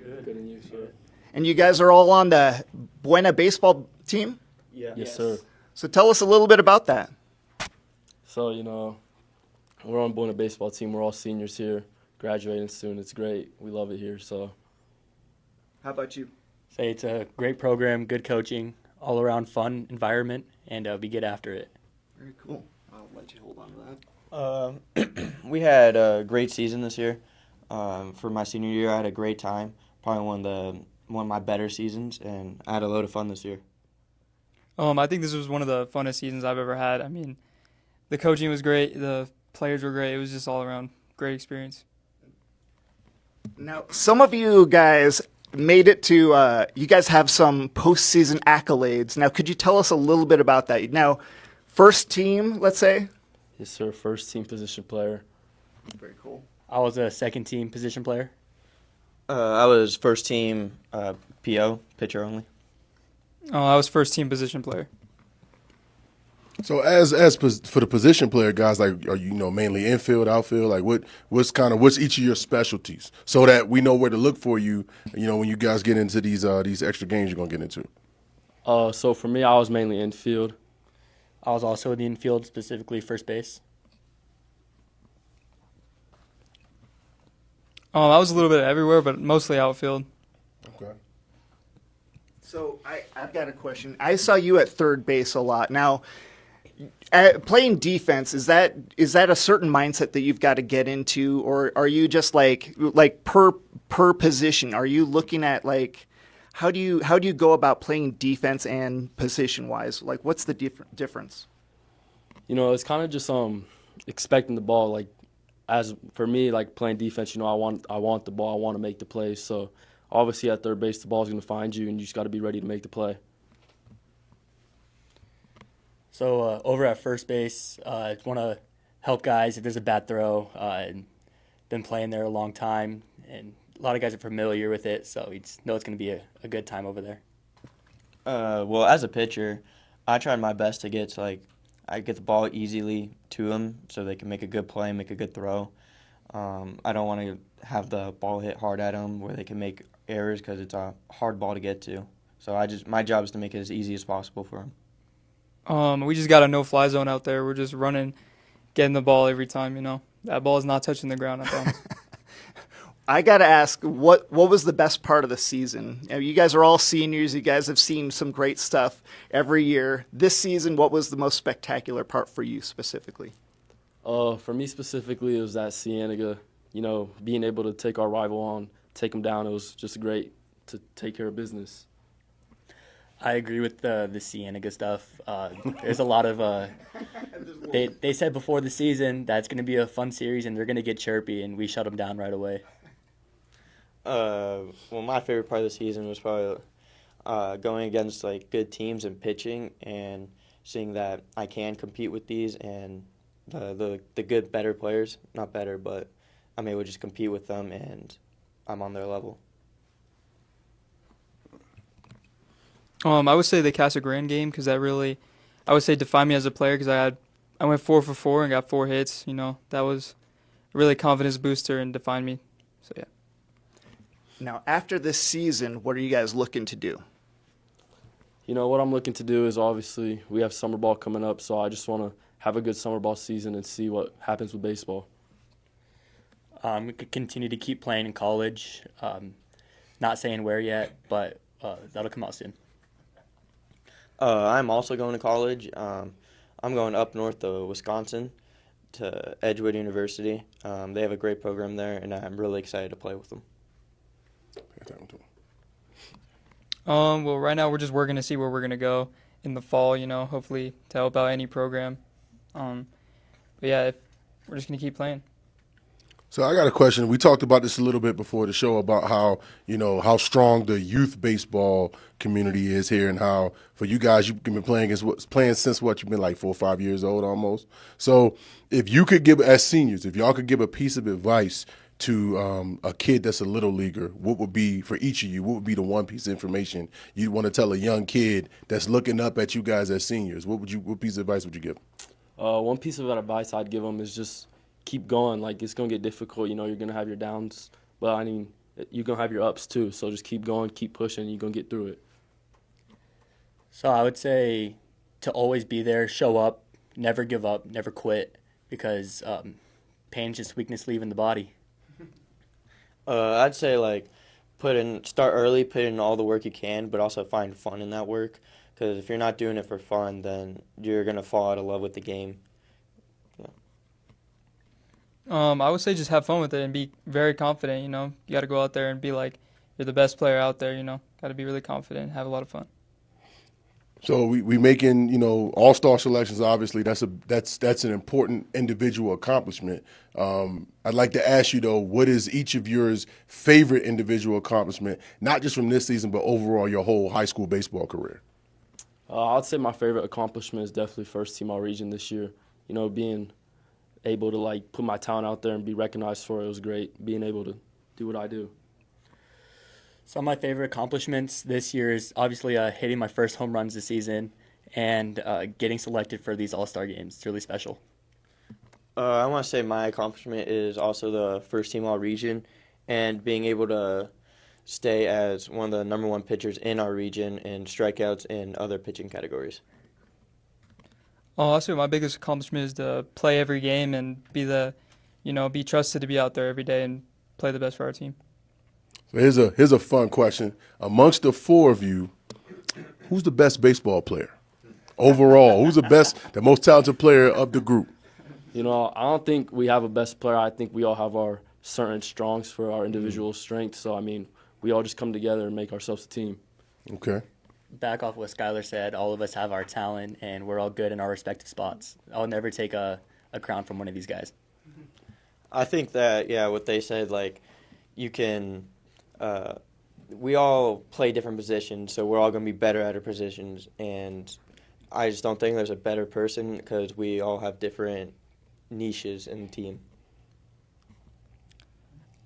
Good, and you, sir? And you guys are all on the Buena baseball team? Yeah. Yes, sir. So tell us a little bit about that. So, we're on Buena baseball team. We're all seniors here, graduating soon. It's great. We love it here. So, how about you? Say it's a great program, good coaching, all around fun environment, and we get after it. Very cool. I'll let you hold on to that. We had a great season this year. For my senior year, I had a great time. Probably one of my better seasons, and I had a load of fun this year. I think this was one of the funnest seasons I've ever had. I mean, the coaching was great. The players were great. It was just all around great experience. Now, some of you guys made it to, you guys have some postseason accolades. Now, could you tell us a little bit about that? Now, first team, let's say? yes, sir. First team position player. Very cool. I was a second team position player. I was first team PO, pitcher only. Oh, I was first team position player. So for the position player guys, like, are you mainly infield, outfield? Like what's each of your specialties so that we know where to look for you, when you guys get into these extra games you're going to get into? So for me, I was mainly infield. I was also in the infield, specifically first base. I was a little bit everywhere, but mostly outfield. Okay. So I've got a question. I saw you at third base a lot. Now, playing defense, is that a certain mindset that you've got to get into, or are you just like per position? Are you looking at like how do you go about playing defense and position wise? Like, what's the difference? You know, it's kind of just expecting the ball. Like, as for me, like playing defense, you know, I want the ball. I want to make the play. So obviously at third base, the ball's going to find you, and you just got to be ready to make the play. So over at first base, I want to help guys if there's a bad throw. Been playing there a long time, and a lot of guys are familiar with it, so we just know it's going to be a good time over there. Well, as a pitcher, I tried my best to get I get the ball easily to them so they can make a good play, make a good throw. I don't want to have the ball hit hard at them where they can make errors because it's a hard ball to get to. So my job is to make it as easy as possible for them. We just got a no-fly zone out there. We're just running, getting the ball every time, you know. That ball is not touching the ground, I promise. I got to ask, what was the best part of the season? You guys are all seniors. You guys have seen some great stuff every year. This season, what was the most spectacular part for you specifically? For me specifically, it was that Cienega, you know, being able to take our rival on, take them down. It was just great to take care of business. I agree with the Cienega stuff. There's a lot of they said before the season that it's going to be a fun series and they're going to get chirpy, and we shut them down right away. Well, my favorite part of the season was probably going against like good teams and pitching and seeing that I can compete with these and the good, better players. Not better, but I'm able to just compete with them and I'm on their level. I would say the Casa Grande game because that really, I would say, defined me as a player because I went 4 for 4 and got 4 hits. You know, that was a really confidence booster and defined me. So yeah. Now, after this season, what are you guys looking to do? You know, what I'm looking to do is obviously we have summer ball coming up, so I just want to have a good summer ball season and see what happens with baseball. We could continue to keep playing in college. Not saying where yet, but that'll come out soon. I'm also going to college. I'm going up north to Wisconsin to Edgewood University. They have a great program there, and I'm really excited to play with them. Well, right now we're just working to see where we're going to go in the fall, you know, hopefully to help out any program. But yeah, we're just going to keep playing. So I got a question. We talked about this a little bit before the show about how, you know, how strong the youth baseball community is here and how for you guys you've been playing since what you've been like 4 or 5 years old almost. So if you could give as seniors, if y'all could give a piece of advice to a kid that's a little leaguer, what would be for each of you? What would be the one piece of information you'd want to tell a young kid that's looking up at you guys as seniors? What piece of advice would you give? One piece of advice I'd give them is just keep going. Like, it's going to get difficult. You know, you're going to have your downs, but, I mean, you're going to have your ups too. So just keep going, keep pushing, you're going to get through it. So I would say to always be there, show up, never give up, never quit, because pain is just weakness leaving the body. I'd say start early, put in all the work you can, but also find fun in that work. Because if you're not doing it for fun, then you're going to fall out of love with the game. I would say just have fun with it and be very confident, you know. You got to go out there and be like you're the best player out there, you know. Got to be really confident and have a lot of fun. So we making, you know, all-star selections, obviously. That's an important individual accomplishment. I'd like to ask you, though, what is each of yours favorite individual accomplishment, not just from this season, but overall your whole high school baseball career? I'd say my favorite accomplishment is definitely first team all region this year. You know, being able to, like, put my talent out there and be recognized for it was great, being able to do what I do. Some of my favorite accomplishments this year is obviously hitting my first home runs this season and getting selected for these all-star games. It's really special. I want to say my accomplishment is also the first team all region and being able to stay as one of the number 1 pitchers in our region and strikeouts in other pitching categories. I'll say my biggest accomplishment is to play every game and be trusted to be out there every day and play the best for our team. So here's a fun question. Amongst the four of you, who's the best baseball player overall? Who's the most talented player of the group? You know, I don't think we have a best player. I think we all have our certain strengths for our individual strengths. So, I mean, we all just come together and make ourselves a team. Okay. Back off what Skylar said, all of us have our talent, and we're all good in our respective spots. I'll never take a crown from one of these guys. I think that, yeah, what they said, like, you can we all play different positions, so we're all going to be better at our positions, and I just don't think there's a better person because we all have different niches in the team.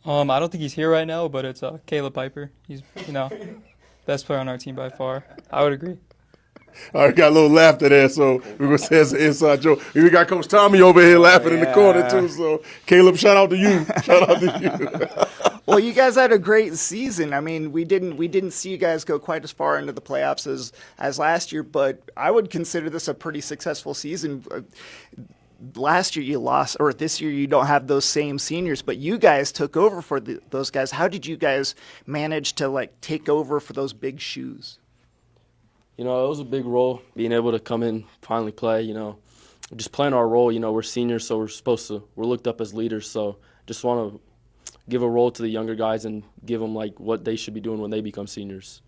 I don't think he's here right now, but it's Caleb Piper. He's, best player on our team by far. I would agree. All right, got a little laughter there, so we're going to say it's an inside joke. We got Coach Tommy over here laughing in the corner, too. So, Caleb, shout out to you. Shout out to you. Well, you guys had a great season. I mean, we didn't see you guys go quite as far into the playoffs as last year, but I would consider this a pretty successful season. Last year you lost, or this year you don't have those same seniors, but you guys took over for those guys. How did you guys manage to take over for those big shoes? You know, it was a big role being able to come in, finally play. Just playing our role. We're seniors, so we're looked up as leaders. So just want to give a role to the younger guys and give them what they should be doing when they become seniors.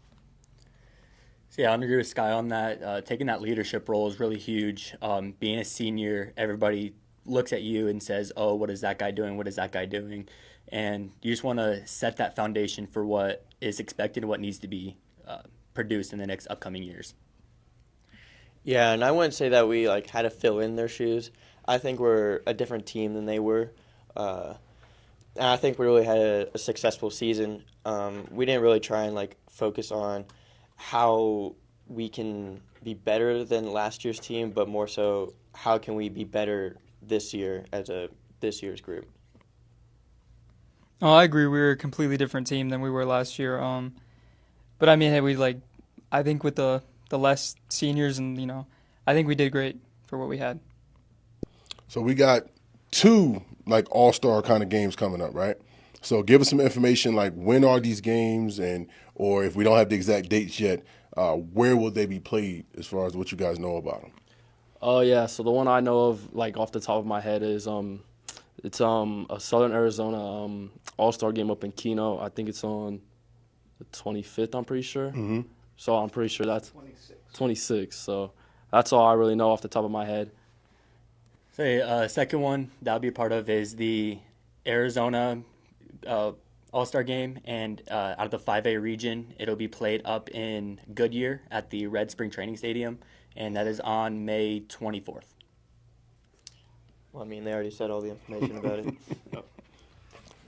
So yeah, I agree with Sky on that. Taking that leadership role is really huge. Being a senior, everybody looks at you and says, oh, what is that guy doing? What is that guy doing? And you just want to set that foundation for what is expected and what needs to be produced in the next upcoming years. Yeah, and I wouldn't say that we had to fill in their shoes. I think we're a different team than they were. And I think we really had a successful season. We didn't really try and focus on how we can be better than last year's team, but more so how can we be better this year as this year's group. Oh, I agree. We were a completely different team than we were last year. But I mean, hey, I think with the less seniors and I think we did great for what we had. So we got two all-star kind of games coming up, right? So give us some information when are these games, or if we don't have the exact dates yet, where will they be played as far as what you guys know about them? Oh yeah, so the one I know of off the top of my head is it's a Southern Arizona all-star game up in Keno. I think it's on the 25th, I'm pretty sure. Mm-hmm. So I'm pretty sure that's 26. So that's all I really know off the top of my head. So second one that I'll be a part of is the Arizona All-Star game, and out of the 5A region, it'll be played up in Goodyear at the Red Spring Training Stadium, and that is on May 24th. Well, I mean, they already said all the information about it.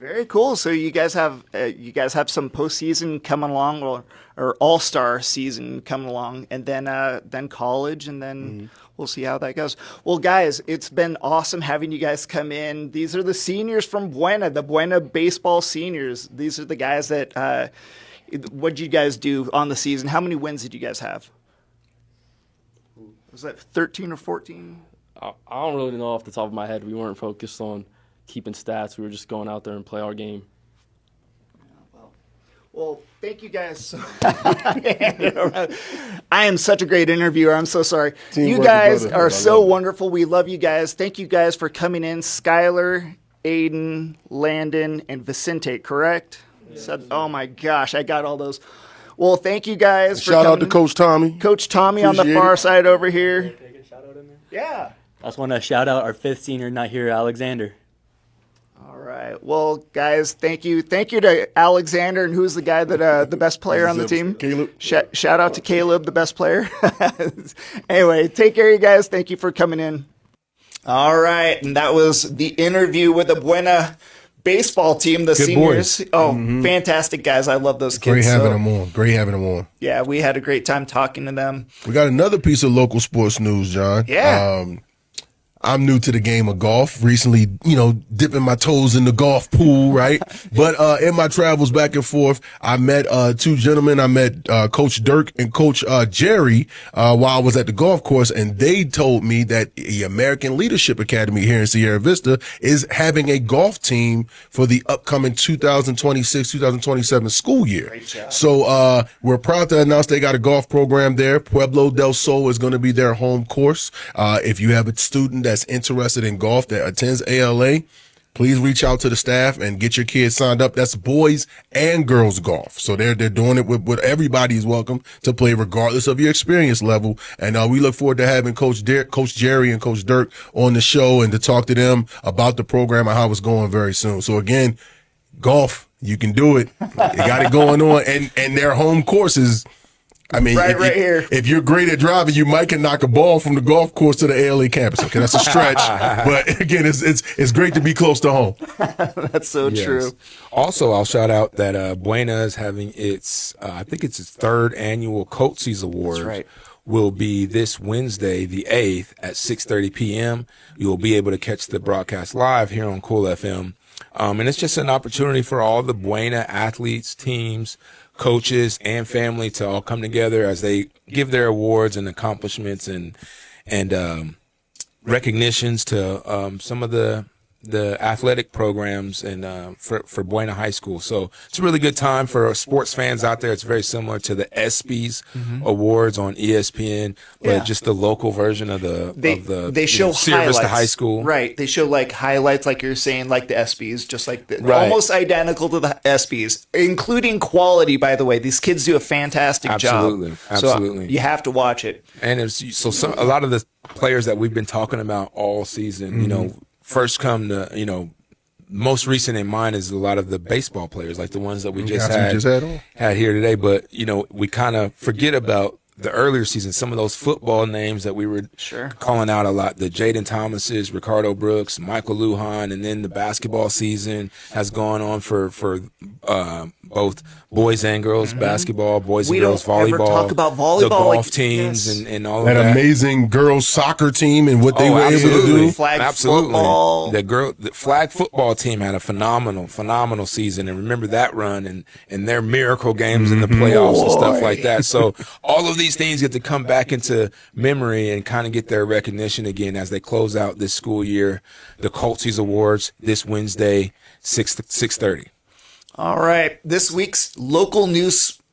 Very cool. So you guys have some postseason coming along, or all-star season coming along, and then college, and then we'll see how that goes. Well, guys, it's been awesome having you guys come in. These are the seniors from Buena, the Buena baseball seniors. These are the guys that. What did you guys do on the season? How many wins did you guys have? Was that 13 or 14? I don't really know off the top of my head. We weren't focused on keeping stats. We were just going out there and play our game. Well, thank you guys. I am such a great interviewer. I'm so sorry. You guys are so wonderful. We love you guys. Thank you guys for coming in. Skylar, Aidan, Landon, and Vicente, correct? Yeah. Oh, my gosh. I got all those. Well, thank you guys for coming. Shout out to Coach Tommy. Coach Tommy on the far side over here. Yeah. I just want to shout out our fifth senior not here, Alexander. All right. Well, guys, thank you. Thank you to Alexander, and who's the guy that the best player on the team? Caleb. Shout out to Caleb, the best player. Anyway, take care, you guys. Thank you for coming in. All right, and that was the interview with the Buena baseball team, the Good seniors. boys. Oh, fantastic guys. I love those kids. Great having them on. Great having them on. Yeah, we had a great time talking to them. We got another piece of local sports news, John. Yeah. I'm new to the game of golf. Recently, dipping my toes in the golf pool, right? But in my travels back and forth, I met two gentlemen. I met Coach Dirk and Coach Jerry while I was at the golf course, and they told me that the American Leadership Academy here in Sierra Vista is having a golf team for the upcoming 2026-2027 school year. Great job. So we're proud to announce they got a golf program there. Pueblo del Sol is going to be their home course. If you have a student that's interested in golf that attends ALA, please reach out to the staff and get your kids signed up. That's boys and girls golf. So they're doing it with everybody is welcome to play regardless of your experience level. And we look forward to having Coach Jerry and Coach Dirk on the show and to talk to them about the program and how it's going very soon. So again, golf, you can do it. You got it going on. And their home course I mean, right here. If you're great at driving, you might can knock a ball from the golf course to the ALA campus. Okay, that's a stretch, but again, it's great to be close to home. That's so true. Also, I'll shout out that Buena is having its I think it's its third annual Cochise Awards. That's right. Will be this Wednesday, the 8th at 6:30 p.m. You'll be able to catch the broadcast live here on Cool FM. And it's just an opportunity for all the Buena athletes, teams, coaches, and family to all come together as they give their awards and accomplishments and recognitions to some of the athletic programs and for Buena High School. So it's a really good time for sports fans out there. It's very similar to the ESPYs awards on ESPN, but just the local version of they show Sierra highlights. Vista High School. Right. They show like highlights, like you're saying, like the ESPYs, just like almost identical to the ESPYs, including quality, by the way. These kids do a fantastic job. Absolutely. So you have to watch it. And a lot of the players that we've been talking about all season, first come to, most recent in mind is a lot of the baseball players, like the ones that we just had here today. But, we kind of forget about the earlier season, some of those football names that we were calling out a lot, the Jaden Thomases, Ricardo Brooks, Michael Lujan, and then the basketball season has gone on for both boys and girls basketball, boys and girls volleyball. We don't ever talk about volleyball. The golf teams and all of that. That amazing girls soccer team and what they were able to do. Flag football. The flag football team had a phenomenal season. And remember that run and their miracle games in the playoffs and stuff like that. So all of these things get to come back into memory and kind of get their recognition again as they close out this school year. The Cochise Awards this Wednesday, 6:30. All right. This week's local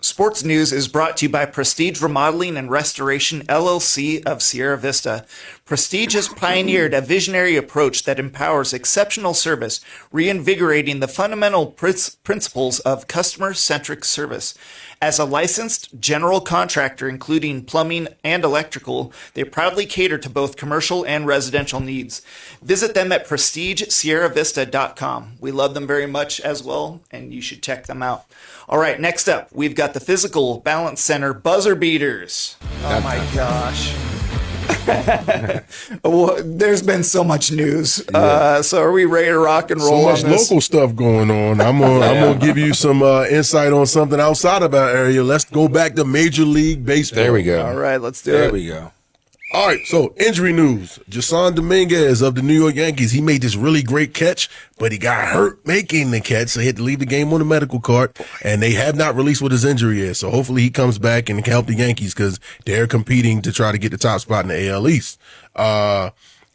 sports news is brought to you by Prestige Remodeling and Restoration, LLC of Sierra Vista. Prestige has pioneered a visionary approach that empowers exceptional service, reinvigorating the fundamental principles of customer-centric service. As a licensed general contractor, including plumbing and electrical, they proudly cater to both commercial and residential needs. Visit them at prestigesierravista.com. We love them very much as well, and you should check them out. All right, next up, we've got the Fyzical Balance Center buzzer beaters. Oh my gosh. Well, there's been so much news. So are we ready to rock and roll? So much local stuff going on. I'm gonna give you some insight on something outside of our area. Let's go back to Major League Baseball. There we go. All right, let's do it. There we go. All right, so injury news. Jason Dominguez of the New York Yankees, he made this really great catch, but he got hurt making the catch, so he had to leave the game on the medical card, and they have not released what his injury is. So hopefully he comes back and can help the Yankees because they're competing to try to get the top spot in the AL East.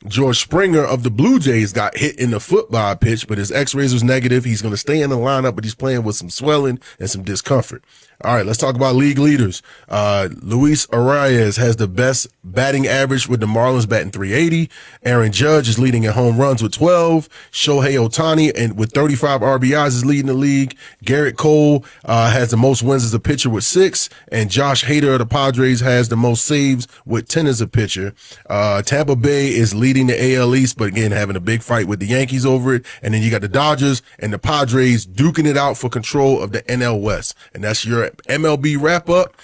George Springer of the Blue Jays got hit in the foot by a pitch, but his x-rays was negative. He's going to stay in the lineup, but he's playing with some swelling and some discomfort. All right, let's talk about league leaders. Luis Arias has the best batting average with the Marlins batting .380. Aaron Judge is leading in home runs with 12. Shohei Ohtani and with 35 RBIs is leading the league. Garrett Cole has the most wins as a pitcher with 6. And Josh Hader of the Padres has the most saves with 10 as a pitcher. Tampa Bay is leading the AL East, but again, having a big fight with the Yankees over it. And then you got the Dodgers and the Padres duking it out for control of the NL West. And that's your MLB wrap up.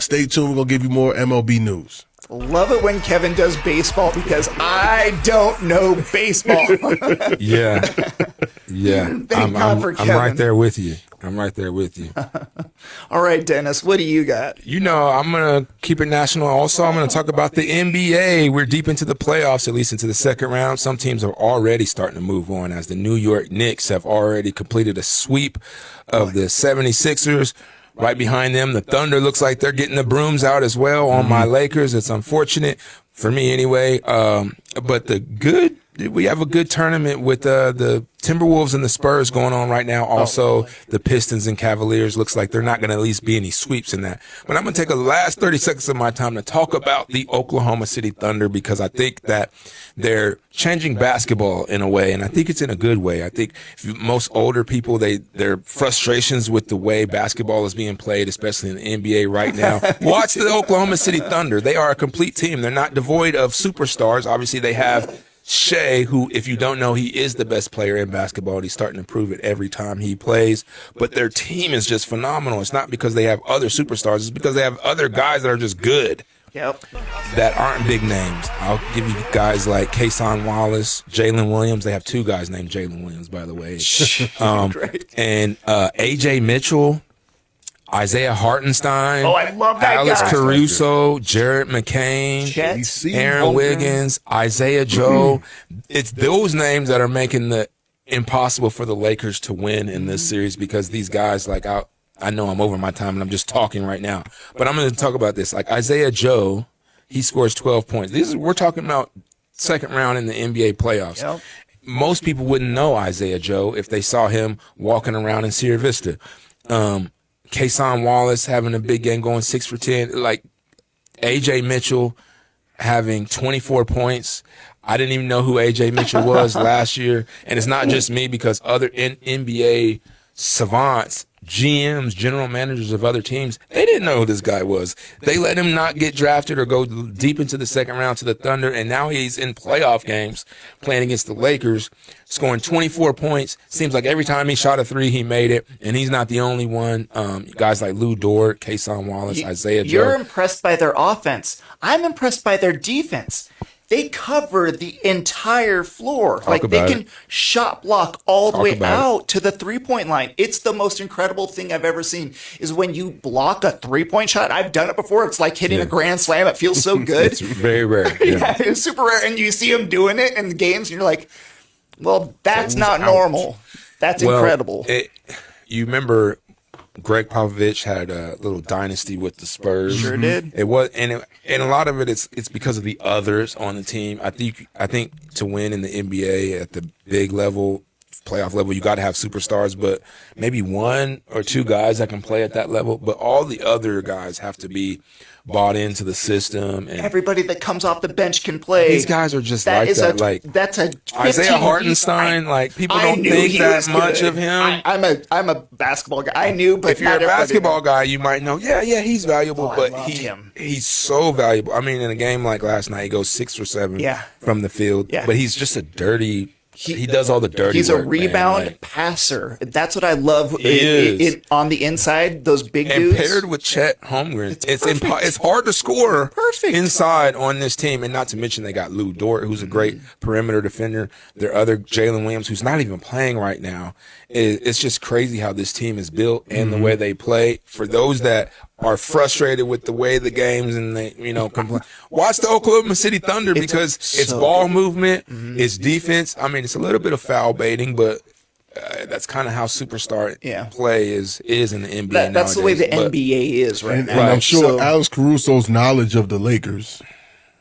Stay tuned. We're going to give you more MLB news. Love it when Kevin does baseball because I don't know baseball. Yeah. Thank God for Kevin. I'm right there with you. All right, Dennis, what do you got? You know, I'm going to keep it national. Also, I'm going to talk about the NBA. We're deep into the playoffs, at least into the second round. Some teams are already starting to move on, as the New York Knicks have already completed a sweep of the 76ers. Right behind them, the Thunder looks like they're getting the brooms out as well on my Lakers. It's unfortunate for me anyway. But we have a good tournament with the Timberwolves and the Spurs going on right now. Also, the Pistons and Cavaliers looks like they're not going to at least be any sweeps in that. But I'm going to take the last 30 seconds of my time to talk about the Oklahoma City Thunder, because I think that they're changing basketball in a way, and I think it's in a good way. I think most older people, their frustrations with the way basketball is being played, especially in the NBA right now. Watch the Oklahoma City Thunder. They are a complete team. They're not devoid of superstars. Obviously, they have Shea, who, if you don't know, he is the best player in basketball. He's starting to prove it every time he plays. But their team is just phenomenal. It's not because they have other superstars. It's because they have other guys that are just good. Yep. That aren't big names. I'll give you guys like Kason Wallace, Jalen Williams. They have two guys named Jalen Williams, by the way. And A.J. Mitchell, Isaiah Hartenstein. Oh, I love that Alex guy. Caruso, Jared McCain, Aaron Wiggins, Isaiah Joe. It's those names that are making the impossible for the Lakers to win in this series, because these guys, like, I know I'm over my time and I'm just talking right now, but I'm going to talk about this. Like Isaiah Joe, he scores 12 points. We're talking about second round in the NBA playoffs. Yep. Most people wouldn't know Isaiah Joe if they saw him walking around in Sierra Vista. Kason Wallace having a big game, going 6 for 10. Like A.J. Mitchell having 24 points. I didn't even know who A.J. Mitchell was last year. And it's not just me, because other NBA savants, GMs, general managers of other teams, they didn't know who this guy was. They let him not get drafted or go deep into the second round to the Thunder, and now he's in playoff games playing against the Lakers, scoring 24 points. Seems like every time he shot a three, he made it, and he's not the only one. Guys like Lou Dort, Kason Wallace, Isaiah Joe. You're impressed by their offense. I'm impressed by their defense. They cover the entire floor. Like, they can shot block all the way out to the three-point line. It's the most incredible thing I've ever seen, is when you block a three-point shot. I've done it before. It's like hitting a grand slam. It feels so good. It's very rare. Yeah, it's super rare. And you see them doing it in the games, and you're like, well, that's not normal. That's incredible. You remember Greg Popovich had a little dynasty with the Spurs. Sure did. It was, and a lot of it's because of the others on the team. I think to win in the NBA at the big level, playoff level, you got to have superstars, but maybe one or two guys that can play at that level. But all the other guys have to be bought into the system, and everybody that comes off the bench can play. These guys are just that's a Isaiah Hartenstein. Like, people don't think that much of him. I'm a basketball guy. I knew, but if you're a basketball guy, you might know. Yeah, he's valuable, but he's so valuable. I mean, in a game like last night, he goes 6 for 7 from the field. Yeah. But he's just a dirty. He does all the dirty work. He's a rebound passer. That's what I love. On the inside, those big dudes. And paired with Chet Holmgren, it's hard to score inside on this team. And not to mention, they got Lou Dort, who's a great perimeter defender. Their other Jalen Williams, who's not even playing right now. It's just crazy how this team is built and the way they play. For those that are frustrated with the way the games and they, complain, watch the Oklahoma City Thunder, because it's ball movement, it's defense. I mean, it's a little bit of foul baiting, but that's kind of how superstar play is in the NBA nowadays. That's the way the NBA is right now. And I'm sure Alex Caruso's knowledge of the Lakers,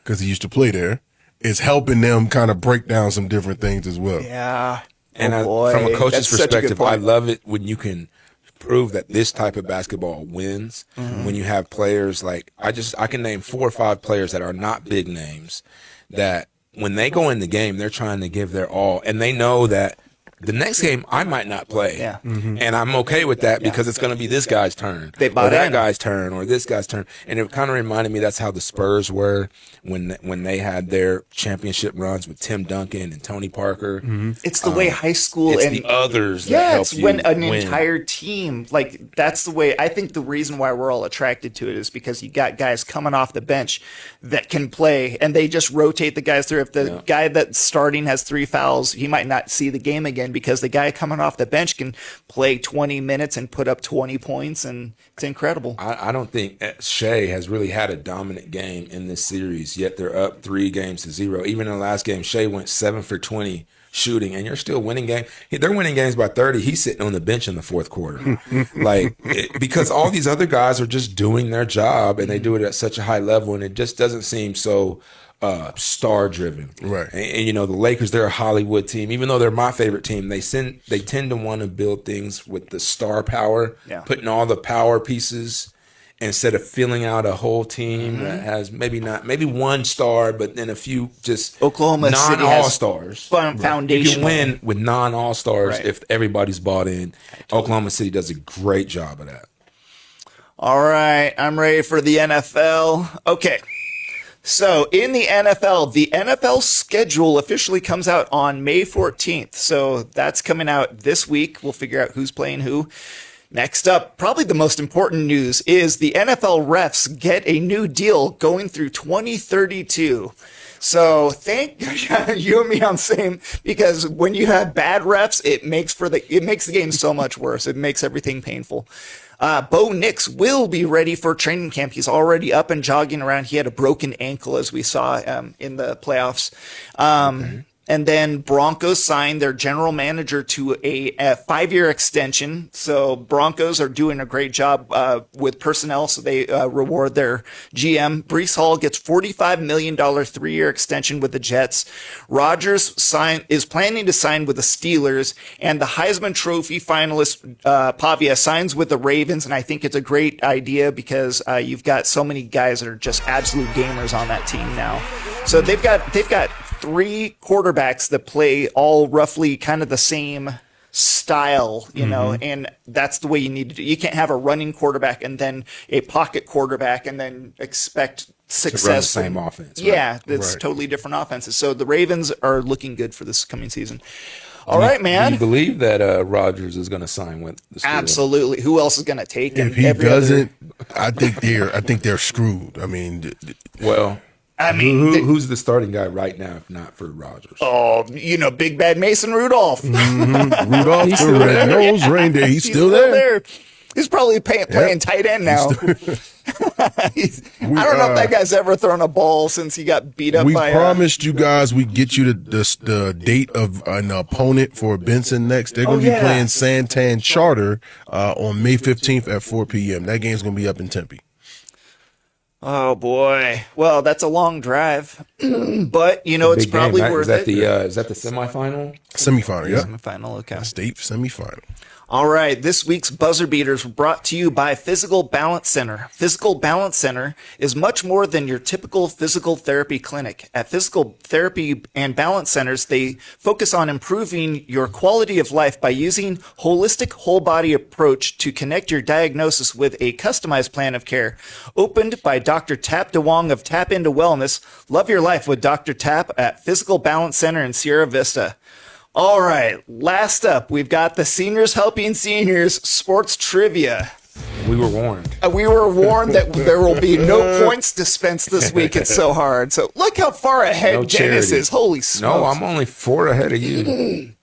because he used to play there, is helping them kind of break down some different things as well. Yeah. And from a coach's perspective, I love it when you can prove that this type of basketball wins. When you have players like, I can name 4 or 5 players that are not big names, that when they go in the game, they're trying to give their all, and they know that the next game I might not play. Yeah. And I'm okay with that, because it's going to be this guy's turn, or that guy's turn, or this guy's turn. And it kind of reminded me that's how the Spurs were when they had their championship runs with Tim Duncan and Tony Parker. It's the way high school it's and the others that help it's when an win. Entire team, like, that's the way. I think the reason why we're all attracted to it is because you got guys coming off the bench that can play, and they just rotate the guys through. If the guy that's starting has 3 fouls, he might not see the game again because the guy coming off the bench can play 20 minutes and put up 20 points, and it's incredible. I don't think Shea has really had a dominant game in this series, yet they're up 3-0. Even in the last game, Shea went 7 for 20 shooting, and you're still winning games. They're winning games by 30. He's sitting on the bench in the fourth quarter. Because all these other guys are just doing their job, and they do it at such a high level, and it just doesn't seem so star driven. Right. And the Lakers, they're a Hollywood team. Even though they're my favorite team, they tend to want to build things with the star power, putting all the power pieces instead of filling out a whole team that has maybe one star, but then a few just Oklahoma City non-all-stars. Foundation. You can win with non-all-stars if everybody's bought in. Oklahoma City does a great job of that. All right, I'm ready for the NFL. Okay. So in the NFL schedule officially comes out on May 14th. So that's coming out this week. We'll figure out who's playing who. Next up, probably the most important news is the NFL refs get a new deal going through 2032. So thank you and me on same, because when you have bad refs, it makes the game so much worse. It makes everything painful. Bo Nix will be ready for training camp. He's already up and jogging around. He had a broken ankle, as we saw in the playoffs. And then Broncos signed their general manager to a 5-year extension. So Broncos are doing a great job with personnel, so they reward their GM. Breece Hall gets $45 million 3-year extension with the Jets. Rodgers is planning to sign with the Steelers, and the Heisman Trophy finalist Pavia signs with the Ravens. And I think it's a great idea because you've got so many guys that are just absolute gamers on that team now. So they've got 3 quarterbacks that play all roughly kind of the same style, and that's the way you need to do. You can't have a running quarterback and then a pocket quarterback and then expect success. To run the same offense. Right? Yeah, that's totally different offenses. So the Ravens are looking good for this coming season. All right, man. Do you believe that Rodgers is going to sign with the Steelers? Absolutely. Who else is going to take him? If he doesn't, I think they're screwed. I mean, who's the starting guy right now, if not for Rodgers? Oh, Big Bad Mason Rudolph. Rudolph, he's the red-nosed reindeer. He's still there. He's probably playing tight end now. I don't know if that guy's ever thrown a ball since he got beat up. We by promised you guys we'd get you the date of an opponent for Benson next. They're going to be playing Santan Charter on May 15th at 4 p.m. That game's going to be up in Tempe. Oh boy! Well, that's a long drive, but it's probably worth it. Is that the semifinal? Semifinal, yeah. Semifinal, okay. State semifinal. All right, this week's buzzer beaters were brought to you by Fyzical Balance Center. Fyzical Balance Center is much more than your typical physical therapy clinic. At Physical Therapy and Balance Centers, they focus on improving your quality of life by using holistic whole-body approach to connect your diagnosis with a customized plan of care. Opened by Dr. Tap DeWong of Tap Into Wellness, love your life with Dr. Tap at Physical Balance Center in Sierra Vista. All right, last up, we've got the Seniors Helping Seniors Sports Trivia. We were warned. We were warned that there will be no points dispensed this week. It's so hard. So look how far ahead Dennis is. Holy smokes. No, I'm only 4 ahead of you.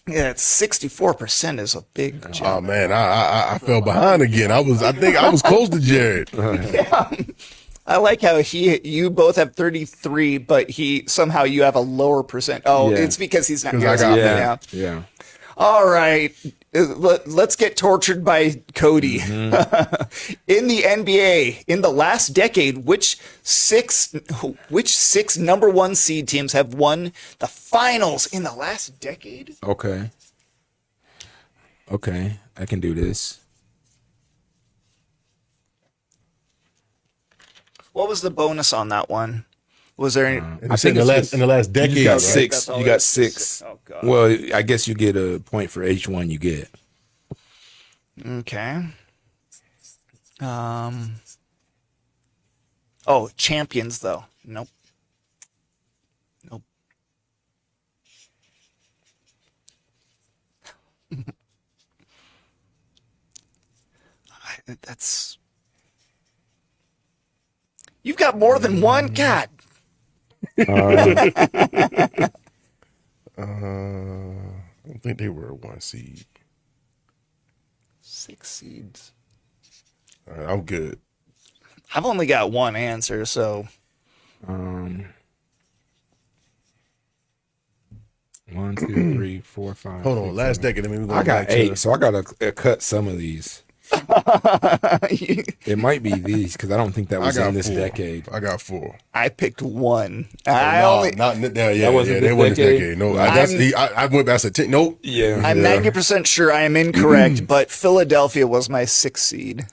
Yeah, it's 64% is a big jump. Oh man, I fell behind again. I think I was close to Jared. Yeah. I like how you both have 33, but somehow you have a lower percent. Oh, it's because he's not here. Yeah. All right. Let's get tortured by Cody. Mm-hmm. In the NBA, in the last decade, which six number 1 seed teams have won the finals in the last decade? Okay, I can do this. What was the bonus on that one? Was there any? I think in the last decade, you got right? 6. You got 6. Oh, God. Well, I guess you get a point for each one you get. Okay. Champions though. Nope. That's. You've got more than one. God. I'm think they were a 1 seed. 6 seeds. All right, I'm good. I've only got one answer, so 1, 2, 3, 4, 5. Hold on, 6, last 7. decade. I mean, we I got 8, so I got to cut some of these. It might be these because I don't think that was in this 4. decade. I got 4. I picked one. Not wasn't that wasn't this this decade? decade. No, I went back to 10. Nope. Yeah. I'm 90% sure I am incorrect, but Philadelphia was my 6th seed.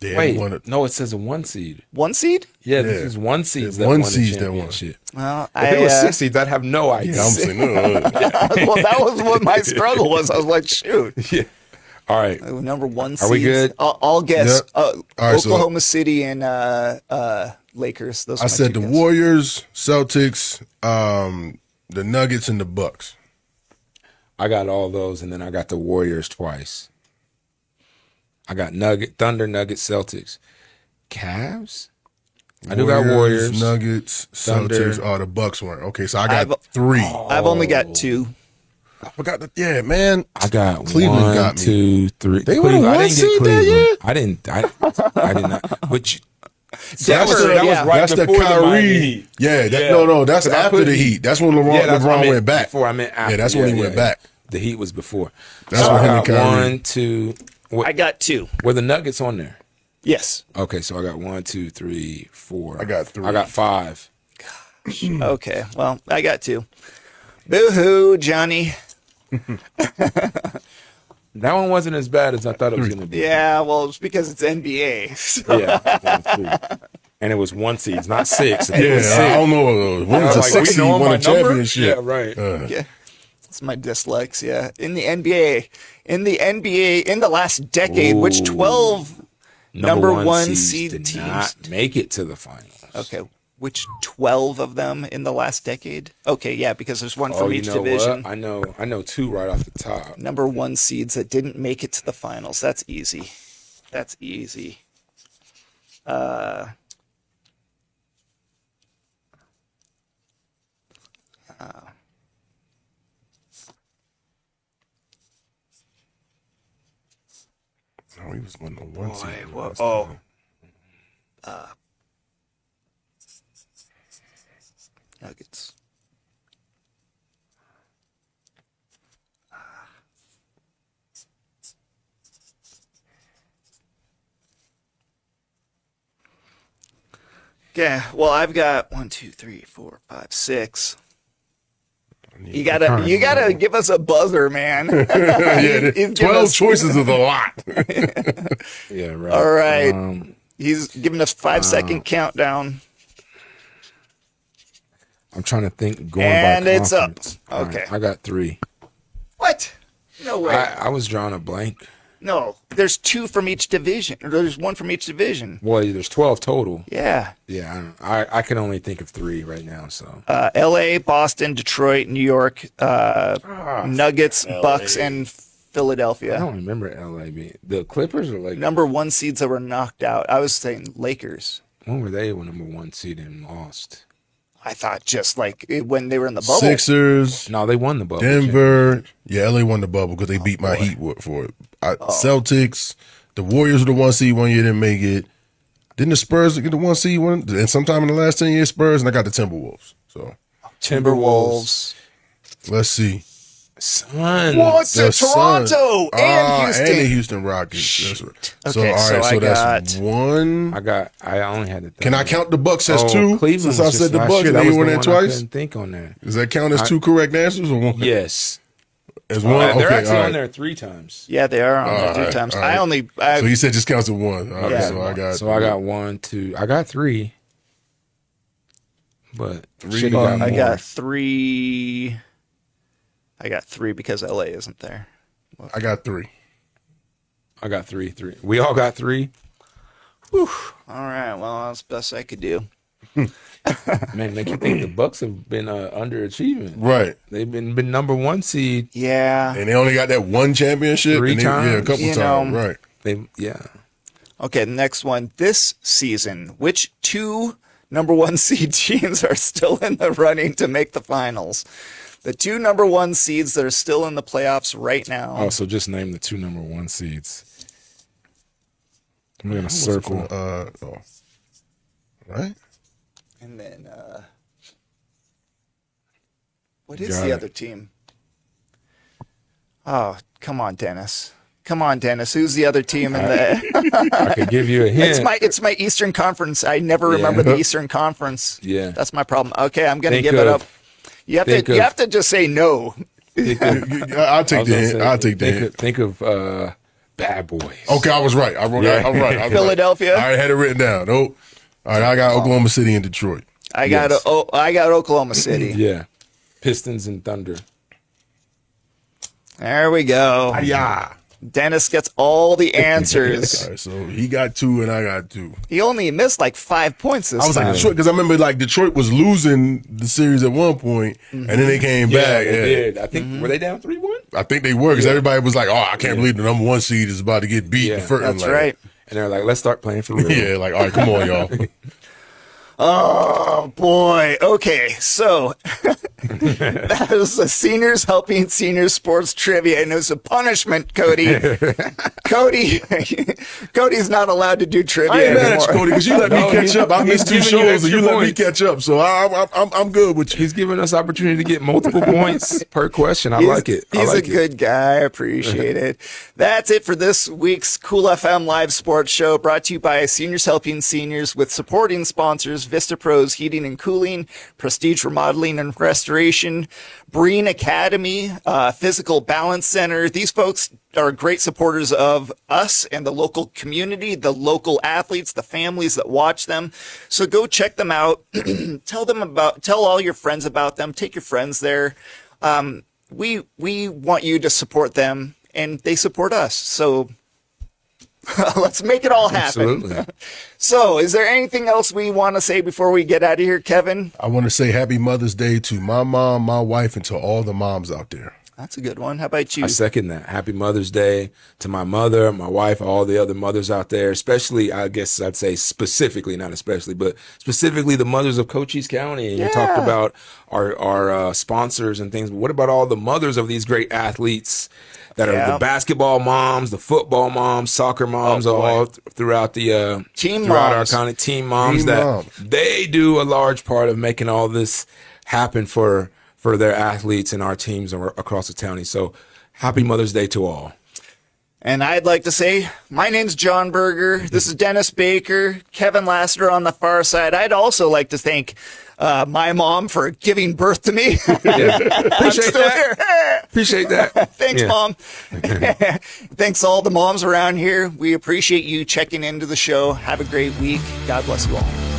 Wait, no, it says a 1 seed. 1 seed? Yeah, this is 1 seed It's that one won the seeds that won. championship. Well, If it was 6 seeds, I'd have no idea. Yeah, I'm saying no. well, that was what my struggle was. I was like, shoot. Yeah. All right. Number 1 seed. Are we good? I'll guess. Yep. All right, Oklahoma City and Lakers. Those are I my said two the guesses. Warriors, Celtics, the Nuggets, and the Bucks. I got all those, and then I got the Warriors twice. I got Thunder, Nuggets, Celtics. Cavs? I do got Warriors. Nuggets, Thunder. Celtics. Oh, the Bucks weren't. Okay, so I got I've- 3. I've only got 2. I forgot that. Yeah, man. I got Cleveland 1, got me. 2, 3. They were the I 1 didn't get seed that Cleveland. year? I did not. But Denver, that was yeah. right That's the before the Miami Kyrie. Heat. Yeah, Yeah. no, that's 'Cause I after put the Heat. That's when LeBron, that's what I meant went back. Before I meant after. Yeah, that's when he went back. The Heat was before. That's so when I him and got Kyrie. 1, 2. I got 2. Were the Nuggets on there? Yes. Okay, so I got 1, 2, 3, 4. I got 3. I got 5. Okay. Well, I got 2. Boo-hoo, Johnny. That one wasn't as bad as I thought it was going to be. Yeah, well, it's because it's NBA. So. Yeah. And it was 1 seeds, not 6. If it Yeah, was 6, I don't know. When was I a was 6 seed we know won my a number? championship? Yeah, right. Yeah. It's my dyslexia. In the NBA, in the last decade, which Ooh. 12 number one seeds seed did teams? not make it to the finals. Okay, which 12 of them in the last decade? Okay, yeah, because there's one Oh, from you each know division. what? I know 2 right off the top. Number 1 seeds that didn't make it to the finals. That's easy. That's easy. No, he was one on 1 seed. Boy, oh. Nuggets. Okay, well, I've got 1, 2, 3, 4, 5, 6. You gotta give us a buzzer, man. Yeah, He's giving 12 us- choices is a lot. Yeah, right. All right. He's giving us 5-second countdown. I'm trying to think going And by it's up. conference. All Okay. right, I got 3. What? No way. I was drawing a blank. No, there's 2 from each division. Or there's 1 from each division. Well, there's 12 total. Yeah. Yeah, I can only think of 3 right now. So L.A., Boston, Detroit, New York, Nuggets, Bucks, and I Philadelphia. don't remember LA being the Clippers are like Number 1 seeds that were knocked out. I was saying Lakers. when were they when number 1 seed and lost? I thought just like when they were in the bubble. Sixers, No, they won the bubble. Denver. Yeah, LA won the bubble because they beat my Heat for it. Celtics, the Warriors were the 1 seed 1 year, didn't make it. Didn't the Spurs get the 1 seed one? And sometime in the last 10 years, Spurs, and I got the Timberwolves. So Timberwolves. let's see. Suns. What? To The Toronto Suns. and Houston. And the Houston Rockets. That's right. So, Okay, all right, so so I that's got- 1. I only had to think. Can I count the Bucks as 2? Cleveland Since I was said just the last Bucks year. and That they was won the that one I twice? couldn't think on that. Does that count as 2 correct answers or 1? Yes. As 1? They're Okay, actually all on right. there 3 times. Yeah, they are on there All 3 right, times. all right. So he said just counts as 1. All right, Yeah. so I got. So I got 1, 2. I got 3. But 3. should have got I more. got 3. I got 3 because LA isn't there. I got 3. I got 3. We all got 3. All right. Well, that's the best I could do. Man, make you think the Bucks have been underachieving. Right. They've been number 1 seed. Yeah. And they only got that 1 championship. 3 and they, times. Yeah, a couple You times. know, Right. Yeah. Okay, the next one. This season, which 2 number 1 seed teams are still in the running to make the finals? The 2 number 1 seeds that are still in the playoffs right now. Oh, so just name the 2 number 1 seeds. I'm going to circle. Right? And then, what is Got the it. other team? Oh, come on, Dennis. Come on, Dennis. Who's the other team in the? I could give you a hint. It's my Eastern Conference. I never remember the Eastern Conference. Yeah. That's my problem. Okay, I'm going to Think give it of- up. You have to just say no. I'll take the hint. I'll take the hint. Think of Bad Boys. Okay, I was right. I wrote Yeah. I'm right. I was Philadelphia? Right. I had it written down. Nope. All right, I got Oklahoma City and Detroit. I got Oklahoma City. Yeah. Pistons and Thunder. There we go. Yeah. Dennis gets all the answers. All right, so he got 2 and I got 2. He only missed like 5 points this I was time. like Detroit because I remember like Detroit was losing the series at one point, and then they came back. They Yeah. did. I think were they down 3-1? I think they were because everybody was like, "Oh, I can't believe the number 1 seed is about to get beat." Yeah. in the first, That's like, right. And they're like, let's start playing for real. Yeah, like, all right, come on, y'all. Oh boy. Okay, so that was the Seniors Helping Seniors Sports Trivia, and it was a punishment, Cody. Cody's not allowed to do trivia I ain't mad anymore. at you, Cody, because you let me No, catch up. I missed 2 he's giving you shows, and you extra let me points. catch up. So I'm good with you. He's giving us opportunity to get multiple points per question. I like it. I He's like a good guy. I appreciate it. That's it for this week's Cool FM Live Sports Show, brought to you by Seniors Helping Seniors, with supporting sponsors Vista Pros Heating and Cooling, Prestige Remodeling and Restoration, Berean Academy, Fyzical Balance Center. These folks are great supporters of us and the local community, the local athletes, the families that watch them. So go check them out. Tell all your friends about them. Take your friends there. We want you to support them, and they support us. So let's make it all happen. Absolutely. So is there anything else we want to say before we get out of here, Kevin? I want to say Happy Mother's Day to my mom, my wife, and to all the moms out there. That's a good one. How about you? I second that. Happy Mother's Day to my mother, my wife, all the other mothers out there, especially, I guess I'd say specifically, not especially, but specifically the mothers of Cochise County. And you talked about our sponsors and things. But what about all the mothers of these great athletes that are the basketball moms, the football moms, soccer moms, all throughout the Team throughout moms. our county, team moms Team that moms. they do a large part of making all this happen for their athletes and our teams across the county. So happy Mother's Day to all. And I'd like to say, my name's Jon Berger. This is Dennis Baker, Kevin Lassiter on the far side. I'd also like to thank my mom for giving birth to me. Appreciate that. Appreciate that. Thanks, Yeah. Mom. Thanks all the moms around here. We appreciate you checking into the show. Have a great week. God bless you all.